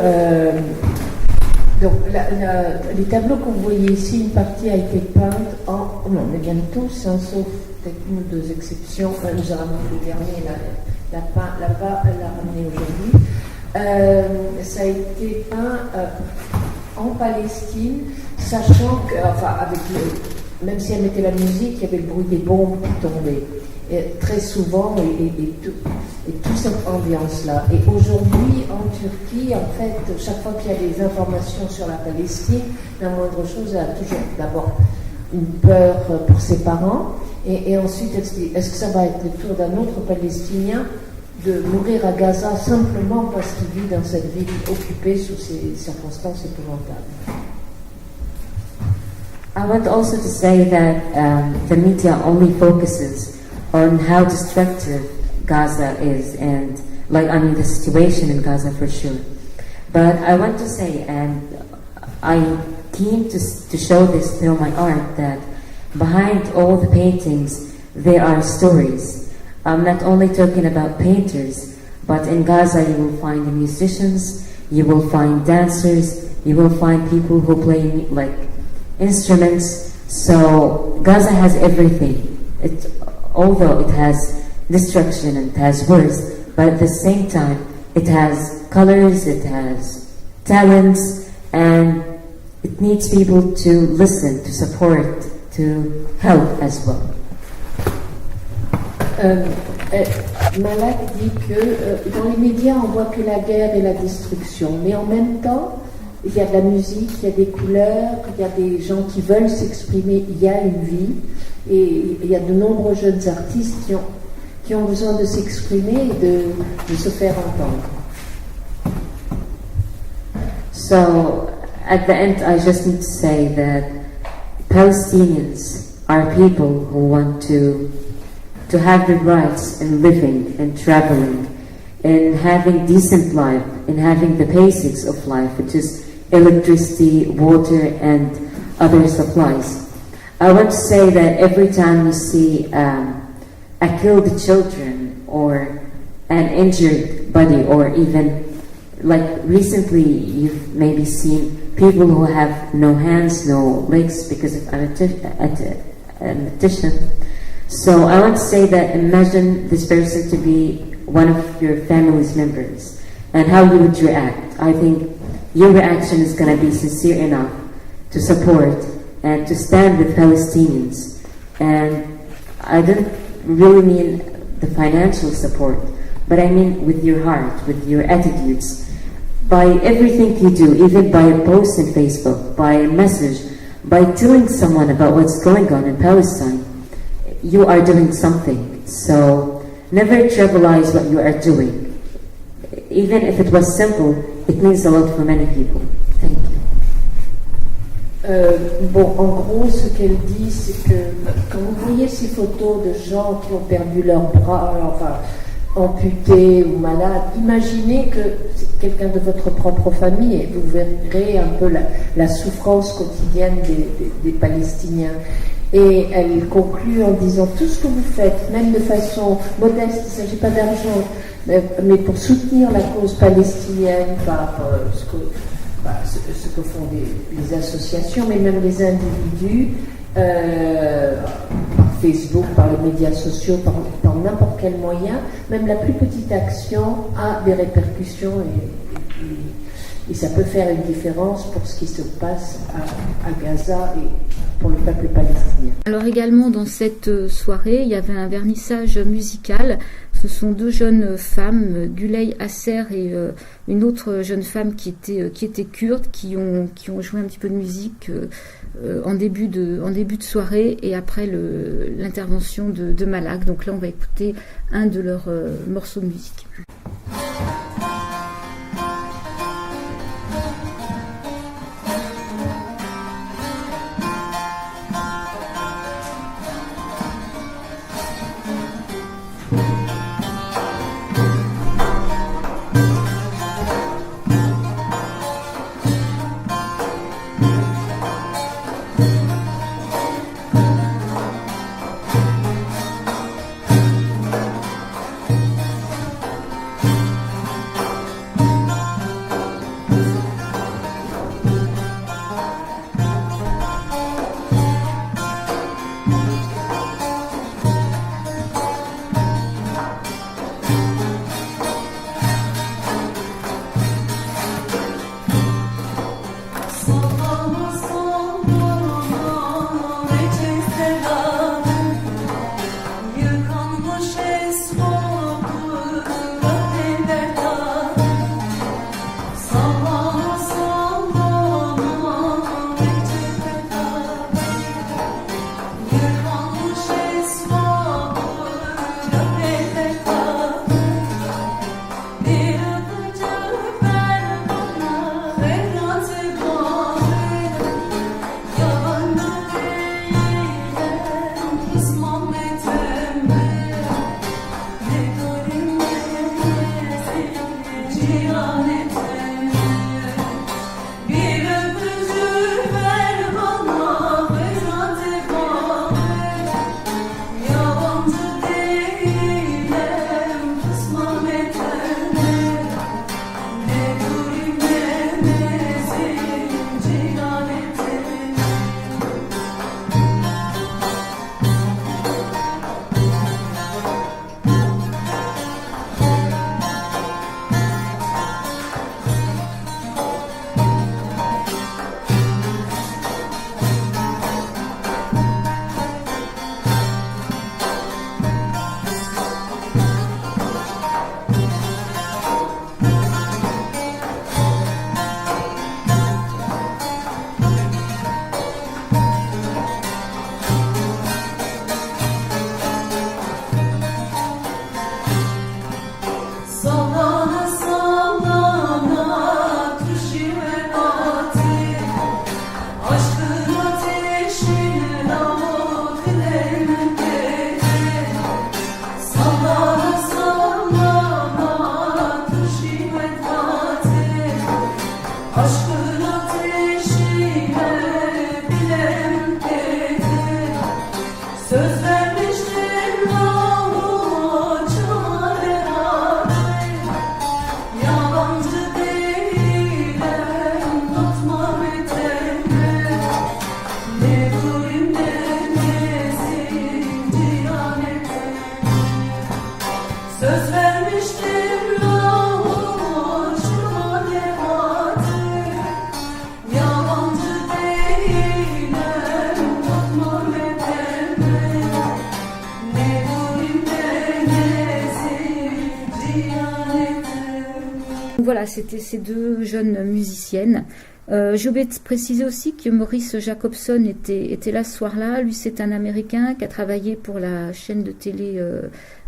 les tableaux que vous voyez ici, une partie a été peinte non, mais bien tous, hein, sauf peut-être une ou deux exceptions. Nous a ramené le dernier, là-bas, elle l'a ramené aujourd'hui. Ça a été peint en Palestine, sachant que, même si elle mettait la musique, il y avait le bruit des bombes qui tombaient. Et très souvent, et toute cette ambiance-là. Et aujourd'hui, en Turquie, en fait, chaque fois qu'il y a des informations sur la Palestine, la moindre chose, elle a toujours d'abord une peur pour ses parents, et ensuite, elle se dit, est-ce que ça va être le tour d'un autre Palestinien de mourir à Gaza simplement parce qu'il vit dans cette ville occupée sous ces circonstances épouvantables? I want also to say that the media only focuses on how destructive Gaza is, and the situation in Gaza for sure. But I want to say, and I came to show this through my art, that behind all the paintings there are stories. I'm not only talking about painters, but in Gaza you will find the musicians, you will find dancers, you will find people who play instruments. So Gaza has everything. Although it has destruction and it has wars, but at the same time it has colors, it has talents, and it needs people to listen, to support, to help as well. Malak dit que dans les médias on voit que la guerre et la destruction, mais en même temps il y a de la musique, il y a des couleurs, il y a des gens qui veulent s'exprimer, il y a une vie, et il y a de nombreux jeunes artistes qui ont besoin de s'exprimer et de se faire entendre. So, at the end, I just need to say that Palestinians are people who want to have the rights in living and traveling, in having decent life, in having the basics of life, which is electricity, water, and other supplies. I want to say that every time you see a killed children or an injured body, or even like recently you've maybe seen people who have no hands, no legs because of amputation. So I want to say that imagine this person to be one of your family's members and how you would react. I think your reaction is going to be sincere enough to support and to stand with Palestinians. And I don't really mean the financial support, but I mean with your heart, with your attitudes, by everything you do, even by a post on Facebook, by a message, by telling someone about what's going on in Palestine. You are doing something. So never trivialize what you are doing. Even if it was simple, it means a lot for many people. Thank you. Bon, en gros, ce qu'elle dit, c'est que quand vous voyez ces photos de gens qui ont perdu leurs bras, enfin, amputés ou malades, imaginez que c'est quelqu'un de votre propre famille et vous verrez un peu la souffrance quotidienne des Palestiniens. Et elle conclut en disant tout ce que vous faites, même de façon modeste, il ne s'agit pas d'argent, mais pour soutenir la cause palestinienne par ce que font les associations, mais même les individus, par Facebook, par les médias sociaux, par n'importe quel moyen, même la plus petite action a des répercussions et ça peut faire une différence pour ce qui se passe à Gaza et pour le peuple palestinien. Alors également dans cette soirée, il y avait un vernissage musical. Ce sont deux jeunes femmes, Gulay Asser et une autre jeune femme qui était kurde, qui ont joué un petit peu de musique en début de soirée et après l'intervention de Malak. Donc là, on va écouter un de leurs morceaux de musique. Aşkın ateşine bilem dedi. voilà, c'était ces deux jeunes musiciennes. J'ai oublié de préciser aussi que Maurice Jacobson était là ce soir-là. Lui, c'est un Américain qui a travaillé pour la chaîne de télé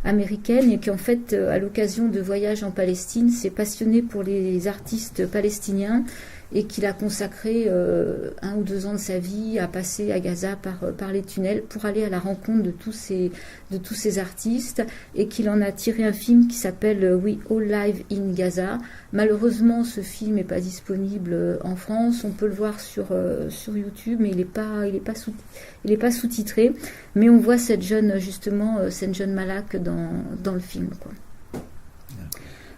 américaine et qui, en fait, à l'occasion de voyages en Palestine, s'est passionné pour les artistes palestiniens et qu'il a consacré 1 ou 2 ans de sa vie à passer à Gaza par les tunnels pour aller à la rencontre de tous ces artistes, et qu'il en a tiré un film qui s'appelle We All Live in Gaza. Malheureusement, ce film n'est pas disponible en France. On peut le voir sur YouTube, mais il n'est pas sous-titré. Mais on voit cette jeune Malak dans le film, quoi.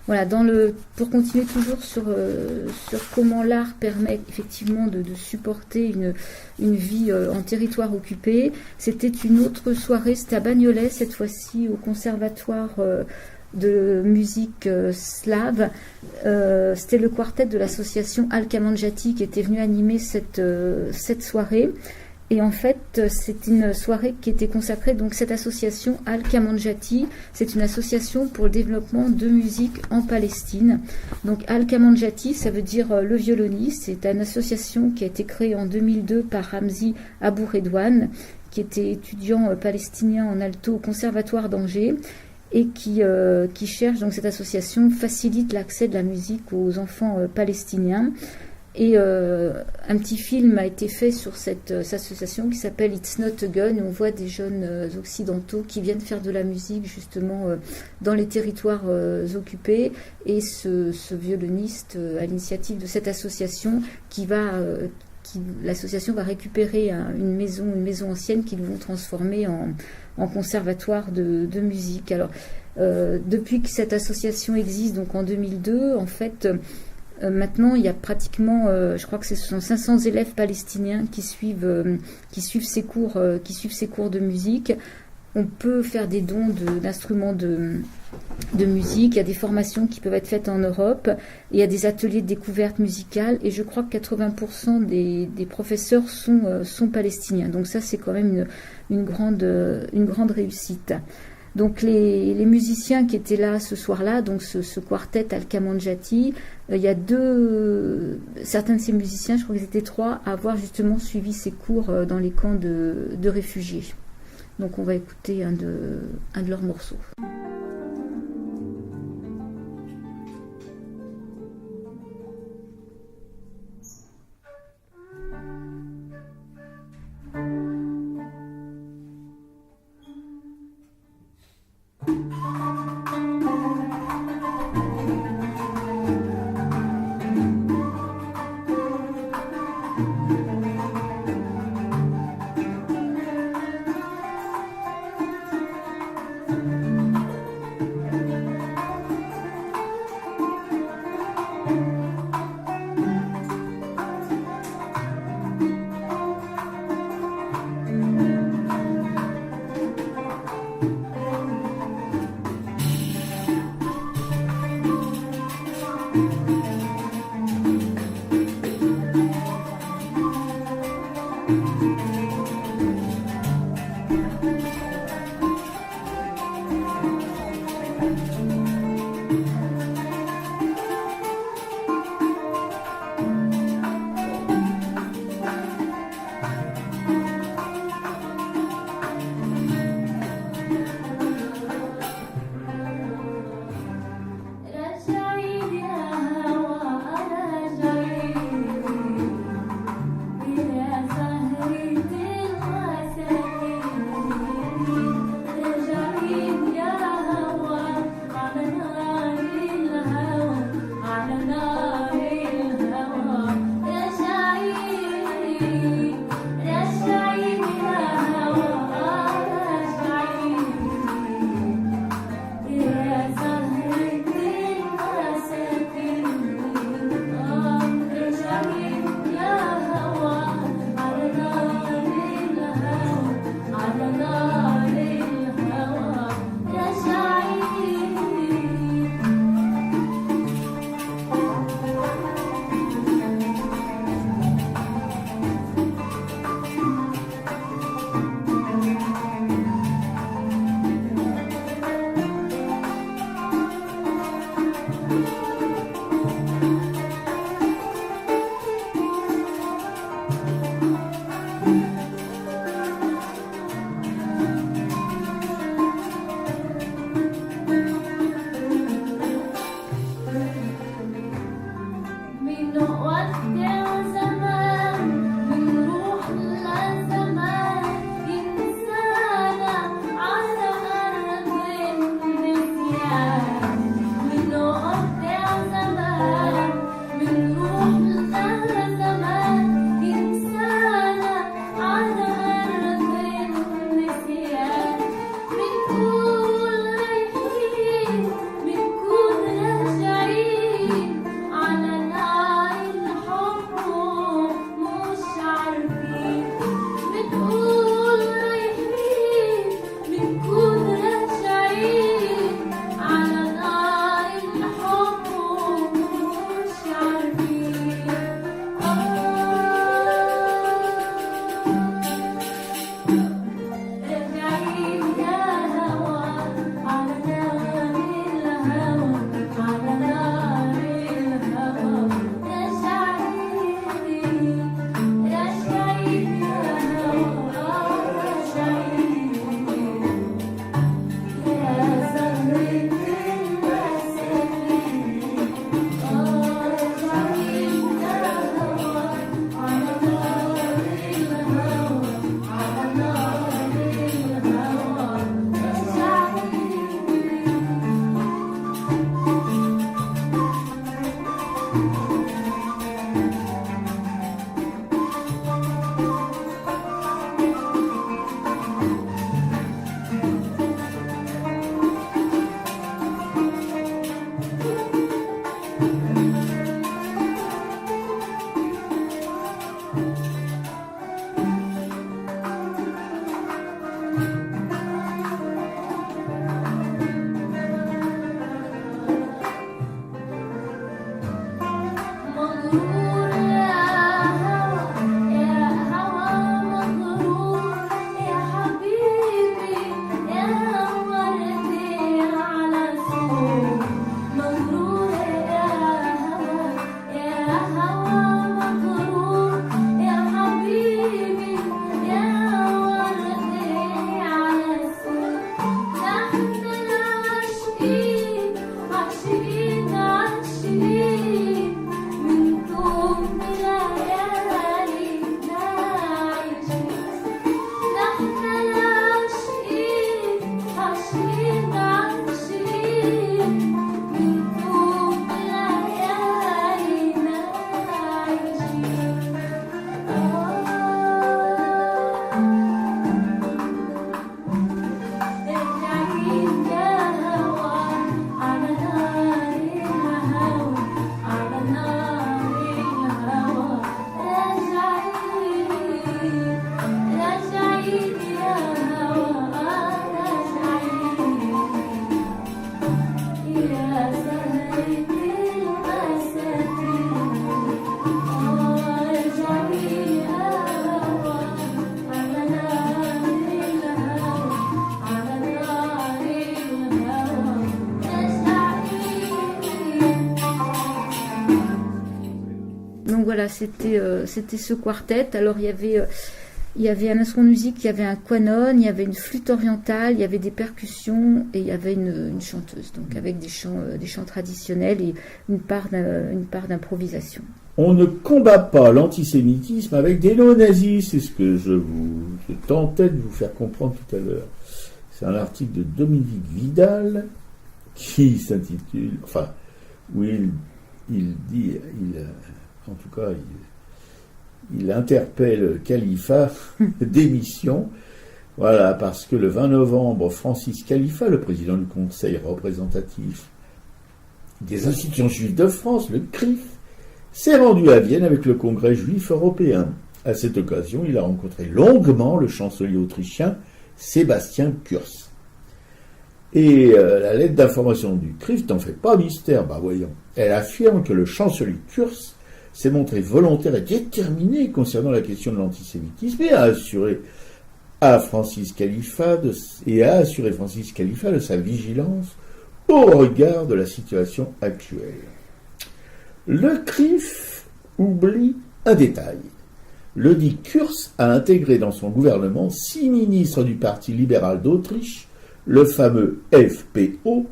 Voilà, pour continuer toujours sur comment l'art permet effectivement de supporter une vie en territoire occupé. C'était une autre soirée, c'était à Bagnolet, cette fois-ci au conservatoire de musique slave. C'était le quartet de l'association Al-Kamanjati qui était venu animer cette soirée. Et en fait, c'est une soirée qui était consacrée, donc cette association Al-Kamanjati, c'est une association pour le développement de musique en Palestine. Donc Al-Kamanjati, ça veut dire le violoniste. C'est une association qui a été créée en 2002 par Ramzi Abou Redouane, qui était étudiant palestinien en alto au Conservatoire d'Angers, et qui cherche, donc cette association facilite l'accès de la musique aux enfants palestiniens. Et un petit film a été fait sur cette association qui s'appelle It's Not a Gun, où on voit des jeunes occidentaux qui viennent faire de la musique justement dans les territoires occupés, et ce violoniste à l'initiative de cette association l'association va récupérer une maison ancienne qu'ils vont transformer en conservatoire de musique. Alors depuis que cette association existe, donc en 2002, en fait, maintenant, il y a pratiquement, je crois que ce sont 500 élèves palestiniens qui suivent ces cours de musique. On peut faire des dons d'instruments de musique. Il y a des formations qui peuvent être faites en Europe. Il y a des ateliers de découverte musicale. Et je crois que 80% des professeurs sont palestiniens. Donc ça, c'est quand même une grande réussite. Donc les musiciens qui étaient là ce soir-là, donc ce quartet Al-Kamanjati, il y a certains de ces musiciens, je crois qu'ils étaient 3, à avoir justement suivi ces cours dans les camps de réfugiés. Donc on va écouter un de leurs morceaux. Donc voilà, c'était ce quartet. Alors il y avait un instrument de musique, il y avait un quanon, il y avait une flûte orientale, il y avait des percussions et il y avait une chanteuse, donc avec des chants traditionnels et une part d'improvisation. On ne combat pas l'antisémitisme avec des néo-nazis, c'est ce que je tentais de vous faire comprendre tout à l'heure. C'est un article de Dominique Vidal qui s'intitule, où il dit, en tout cas, il interpelle Khalifa d'émission, voilà, parce que le 20 novembre, Francis Khalifa, le président du Conseil représentatif des institutions juives de France, le CRIF, s'est rendu à Vienne avec le Congrès juif européen. À cette occasion, il a rencontré longuement le chancelier autrichien Sébastien Kurz. Et la lettre d'information du CRIF n'en fait pas mystère, voyons. Elle affirme que le chancelier Kurz s'est montré volontaire et déterminé concernant la question de l'antisémitisme et a assuré Francis Khalifa de sa vigilance au regard de la situation actuelle. Le CRIF oublie un détail. Le dit Kurz a intégré dans son gouvernement 6 ministres du Parti libéral d'Autriche, le fameux FPO,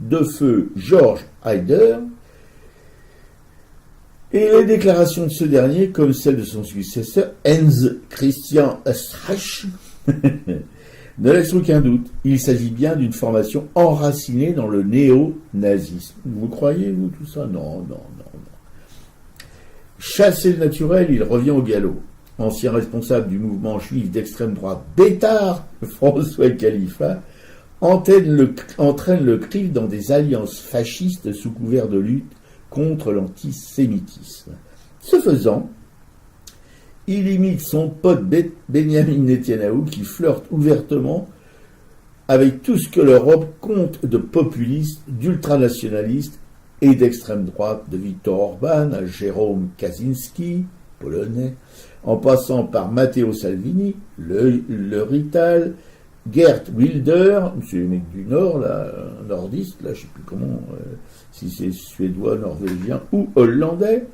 de feu George Haider, et les déclarations de ce dernier, comme celles de son successeur, Heinz Christian Strache, ne laissent aucun doute. Il s'agit bien d'une formation enracinée dans le néo-nazisme. Vous croyez, vous, tout ça? Non. Chassé le naturel, il revient au galop. Ancien responsable du mouvement juif d'extrême droite bêtard, François Khalifa, entraîne le CRIF dans des alliances fascistes sous couvert de lutte contre l'antisémitisme. Ce faisant, il imite son pote Benjamin Netanyahou qui flirte ouvertement avec tout ce que l'Europe compte de populistes, d'ultranationalistes et d'extrême droite, de Viktor Orban à Jérôme Kaczynski, polonais, en passant par Matteo Salvini, le Rital, Geert Wilder, c'est le mec du Nord, là, nordiste, là, je ne sais plus comment, si c'est suédois, norvégien ou hollandais,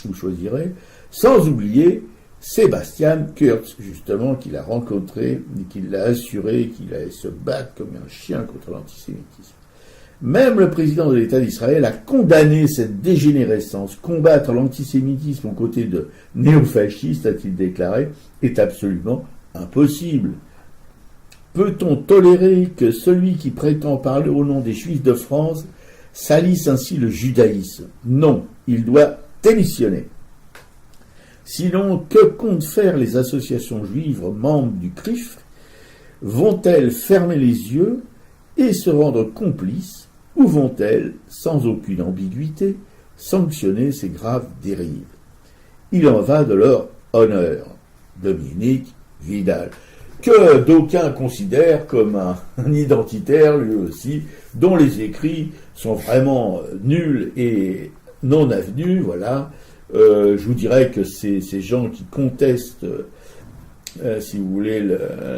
vous choisirez, sans oublier Sébastien Kurz, justement, qu'il a rencontré et qu'il l'a assuré qu'il allait se battre comme un chien contre l'antisémitisme. Même le président de l'État d'Israël a condamné cette dégénérescence. Combattre l'antisémitisme aux côtés de néofascistes, a-t-il déclaré, est absolument impossible. Peut-on tolérer que celui qui prétend parler au nom des Juifs de France salisse ainsi le judaïsme? Non, il doit démissionner. Sinon, que comptent faire les associations juives membres du CRIF? Vont-elles fermer les yeux et se rendre complices, ou vont-elles, sans aucune ambiguïté, sanctionner ces graves dérives? Il en va de leur honneur. Dominique Vidal, que d'aucuns considèrent comme un identitaire, lui aussi, dont les écrits sont vraiment nuls et non avenus, voilà. Je vous dirais que ces gens qui contestent, si vous voulez,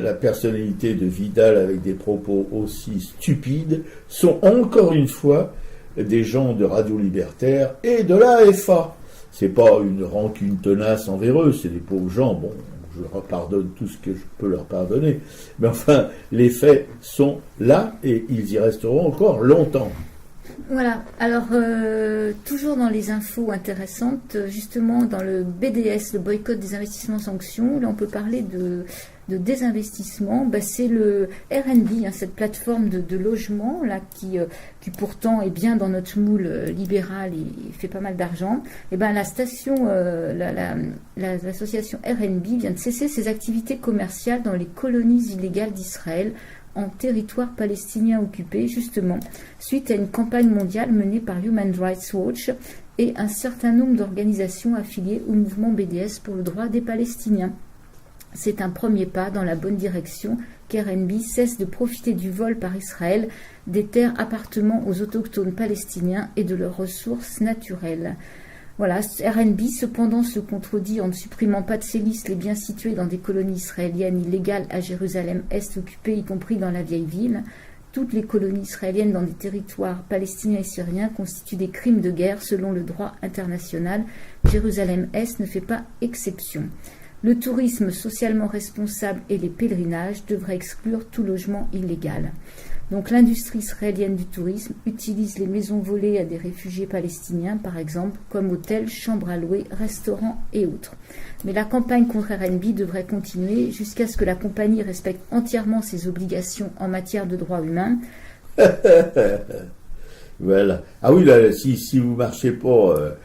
la personnalité de Vidal avec des propos aussi stupides, sont encore une fois des gens de Radio Libertaire et de l'AFA. C'est pas une rancune tenace envers eux, c'est des pauvres gens, bon, je leur pardonne tout ce que je peux leur pardonner, mais enfin, les faits sont là et ils y resteront encore longtemps. Voilà, alors toujours dans les infos intéressantes, justement dans le BDS, le boycott des investissements sanctions, là on peut parler de désinvestissement, c'est le RNB, cette plateforme de logement là qui pourtant est bien dans notre moule libéral et fait pas mal d'argent. Et la station, l'association RNB vient de cesser ses activités commerciales dans les colonies illégales d'Israël en territoire palestinien occupé, justement, suite à une campagne mondiale menée par Human Rights Watch et un certain nombre d'organisations affiliées au mouvement BDS pour le droit des Palestiniens. C'est un premier pas dans la bonne direction qu'RNB cesse de profiter du vol par Israël des terres appartenant aux autochtones palestiniens et de leurs ressources naturelles. Voilà, RNB cependant se contredit en ne supprimant pas de ses listes les biens situés dans des colonies israéliennes illégales à Jérusalem-Est occupées, y compris dans la vieille ville. Toutes les colonies israéliennes dans des territoires palestiniens et syriens constituent des crimes de guerre selon le droit international, Jérusalem-Est ne fait pas exception. Le tourisme socialement responsable et les pèlerinages devraient exclure tout logement illégal. Donc l'industrie israélienne du tourisme utilise les maisons volées à des réfugiés palestiniens, par exemple, comme hôtels, chambres à louer, restaurants et autres. Mais la campagne contre Airbnb devrait continuer jusqu'à ce que la compagnie respecte entièrement ses obligations en matière de droits humains. Voilà. Ah oui, là, si vous marchez pas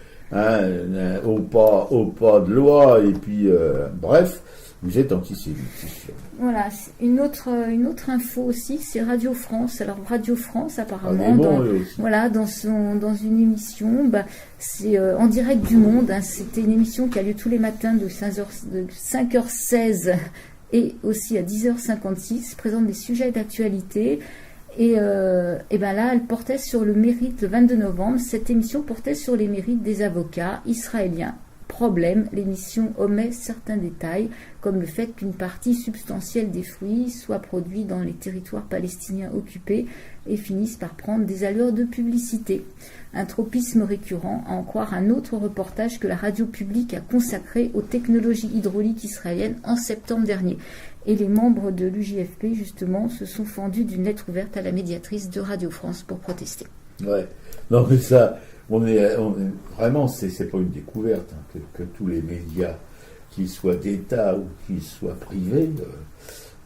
au pas de loi, et puis bref, vous êtes antisémite, c'est sûr. Voilà, une autre info aussi, c'est Radio France. Alors Radio France, apparemment, dans une émission, c'est en direct du Monde. C'était une émission qui a lieu tous les matins de 5h16 et aussi à 10h56, présente des sujets d'actualité. Et là, elle portait sur le mérite, le 22 novembre, cette émission portait sur les mérites des avocats israéliens. Problème, l'émission omet certains détails, comme le fait qu'une partie substantielle des fruits soit produite dans les territoires palestiniens occupés et finissent par prendre des allures de publicité. Un tropisme récurrent, à en croire un autre reportage que la radio publique a consacré aux technologies hydrauliques israéliennes en septembre dernier. Et les membres de l'UJFP, justement, se sont fendus d'une lettre ouverte à la médiatrice de Radio France pour protester. Ouais, non mais ça... vraiment, c'est pas une découverte que tous les médias, qu'ils soient d'État ou qu'ils soient privés,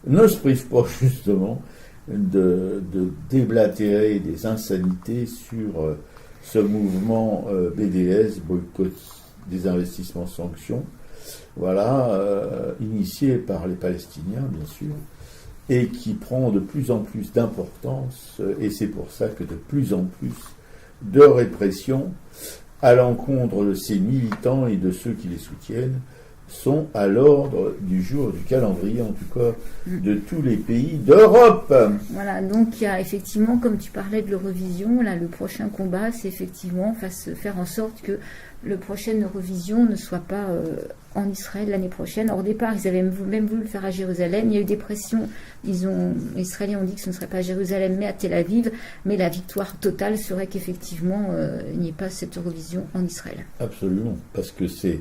ne se privent pas justement de déblatérer des insanités sur ce mouvement BDS, boycott des investissements sanctions, initié par les Palestiniens bien sûr, et qui prend de plus en plus d'importance, et c'est pour ça que de plus en plus de répression à l'encontre de ces militants et de ceux qui les soutiennent sont à l'ordre du jour du calendrier, en tout cas, de tous les pays d'Europe. Voilà, donc il y a effectivement, comme tu parlais de l'Eurovision, là, le prochain combat, c'est effectivement faire en sorte que le prochain Eurovision ne soit pas en Israël l'année prochaine. Or, au départ, ils avaient même voulu le faire à Jérusalem. Il y a eu des pressions. Les Israéliens ont dit que ce ne serait pas à Jérusalem, mais à Tel Aviv. Mais la victoire totale serait qu'effectivement, il n'y ait pas cette Eurovision en Israël. Absolument. Parce que c'est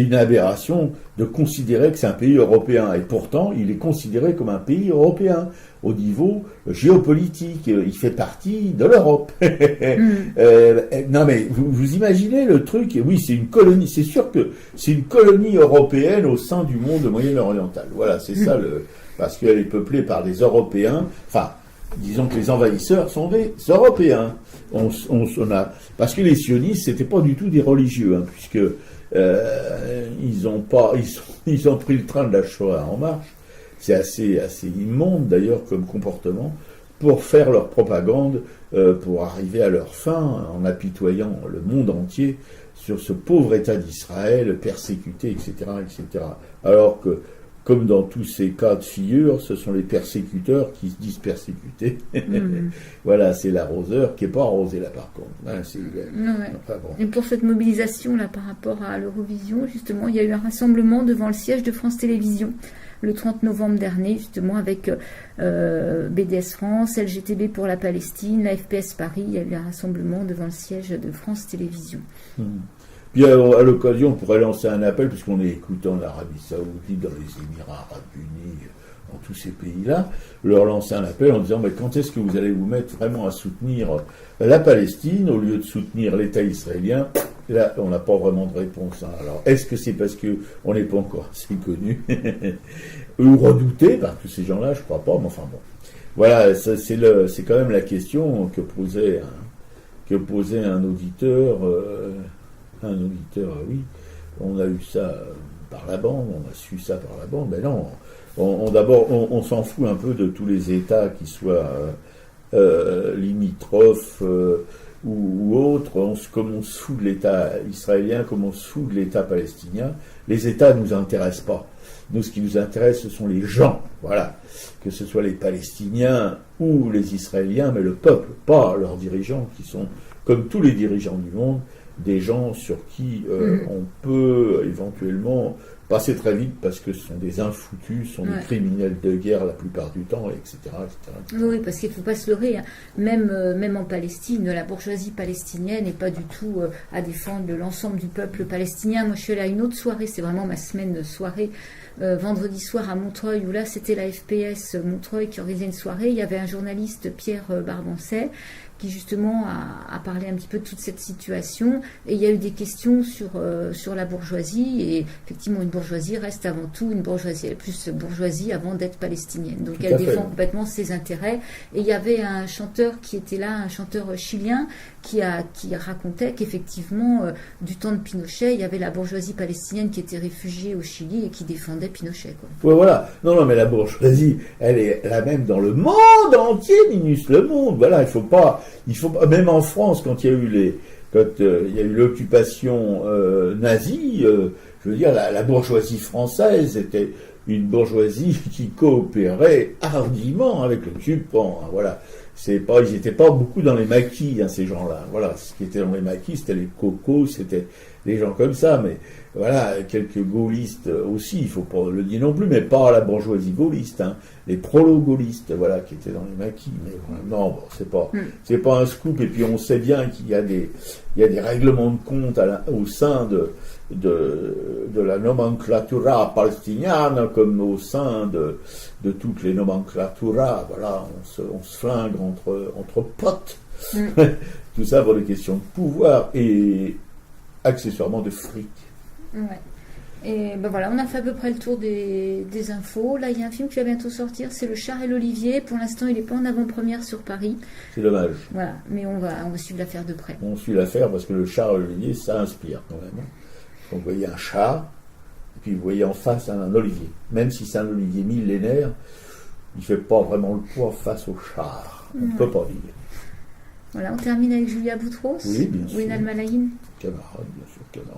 une aberration de considérer que c'est un pays européen. Et pourtant, il est considéré comme un pays européen. Au niveau géopolitique, il fait partie de l'Europe. Non mais vous imaginez le truc. Oui, c'est une colonie. C'est sûr que c'est une colonie européenne au sein du monde moyen-oriental. Voilà, c'est ça parce qu'elle est peuplée par des Européens. Enfin, disons que les envahisseurs sont des Européens. Parce que les sionistes, c'était pas du tout des religieux, puisque ils ont pris le train de la Shoah en marche. C'est assez immonde d'ailleurs comme comportement pour faire leur propagande, pour arriver à leur fin en apitoyant le monde entier sur ce pauvre État d'Israël persécuté, etc., etc. Alors que, comme dans tous ces cas de figure, ce sont les persécuteurs qui se disent persécutés. Voilà, c'est l'arroseur qui n'est pas arrosé là par contre. Enfin, bon. Et pour cette mobilisation là par rapport à l'Eurovision, justement, il y a eu un rassemblement devant le siège de France Télévisions le 30 novembre dernier, justement, avec BDS France, LGTB pour la Palestine, la FPS Paris. Il y a eu un rassemblement devant le siège de France Télévisions. Puis à l'occasion, on pourrait lancer un appel, puisqu'on est écouté en Arabie Saoudite, dans les Émirats Arabes Unis, dans tous ces pays-là, leur lancer un appel en disant mais quand est-ce que vous allez vous mettre vraiment à soutenir la Palestine au lieu de soutenir l'État israélien? Là, on n'a pas vraiment de réponse. Alors, est-ce que c'est parce qu'on n'est pas encore assez connu ou redouté par tous ces gens-là? Je crois pas, mais enfin bon. Voilà, c'est quand même la question que posait un auditeur. Oui, on a eu ça par la bande, on a su ça par la bande, mais non. D'abord, on s'en fout un peu de tous les États qui soient limitrophes ou autres, comme on se fout de l'État israélien, comme on se fout de l'État palestinien. Les États ne nous intéressent pas. Nous, ce qui nous intéresse, ce sont les gens, voilà. Que ce soit les Palestiniens ou les Israéliens, mais le peuple, pas leurs dirigeants, qui sont, comme tous les dirigeants du monde, des gens sur qui on peut éventuellement passer très vite parce que ce sont des infoutus, ce sont des criminels de guerre la plupart du temps, etc. Oui, parce qu'il ne faut pas se leurrer. Hein. Même en Palestine, la bourgeoisie palestinienne n'est pas du tout à défendre l'ensemble du peuple palestinien. Moi, je suis allée à une autre soirée, c'est vraiment ma semaine de soirée, vendredi soir à Montreuil, où là, c'était la FPS Montreuil qui organisait une soirée. Il y avait un journaliste, Pierre Barbancet, qui justement a parlé un petit peu de toute cette situation, et il y a eu des questions sur la bourgeoisie, et effectivement une bourgeoisie reste avant tout une bourgeoisie, elle est plus bourgeoisie avant d'être palestinienne, donc elle défend complètement ses intérêts. Et il y avait un chanteur qui était là, un chanteur chilien, qui racontait qu'effectivement du temps de Pinochet, il y avait la bourgeoisie palestinienne qui était réfugiée au Chili et qui défendait Pinochet, quoi. Ouais, voilà. Non, mais la bourgeoisie, elle est la même dans le monde entier, minus le monde. Voilà, il faut pas, même en France, quand il y a eu l'occupation nazie, je veux dire, la bourgeoisie française était une bourgeoisie qui coopérait hardiment avec l'occupant. Hein, voilà. Ils n'étaient pas beaucoup dans les maquis, hein, ces gens-là. Voilà, ce qui était dans les maquis, c'était les cocos, c'était des gens comme ça, mais voilà, quelques gaullistes aussi, il faut pas le dire non plus, mais pas la bourgeoisie gaulliste, hein, les prolo-gaullistes, voilà, qui étaient dans les maquis, mais voilà, non, bon, c'est pas un scoop, et puis on sait bien qu'il y a des règlements de compte au sein de la nomenclatura palestinienne, comme au sein de toutes les nomenclaturas, voilà, on se flingue entre potes, tout ça pour des questions de pouvoir et accessoirement de fric. Ouais. Et ben voilà, on a fait à peu près le tour des infos. Là, il y a un film qui va bientôt sortir, c'est Le Char et l'Olivier. Pour l'instant, il n'est pas en avant-première sur Paris. C'est dommage. Voilà, mais on va suivre l'affaire de près. On suit l'affaire parce que Le Char et l'Olivier, ça inspire quand même. Donc, vous voyez un char, et puis vous voyez en face un olivier. Même si c'est un olivier millénaire, il ne fait pas vraiment le poids face au char. On ne peut pas dire. Voilà, on termine avec Julia Boutros. Oui, bien sûr. Ouinal Malaïn. Camarade, bien sûr, camarade.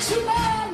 super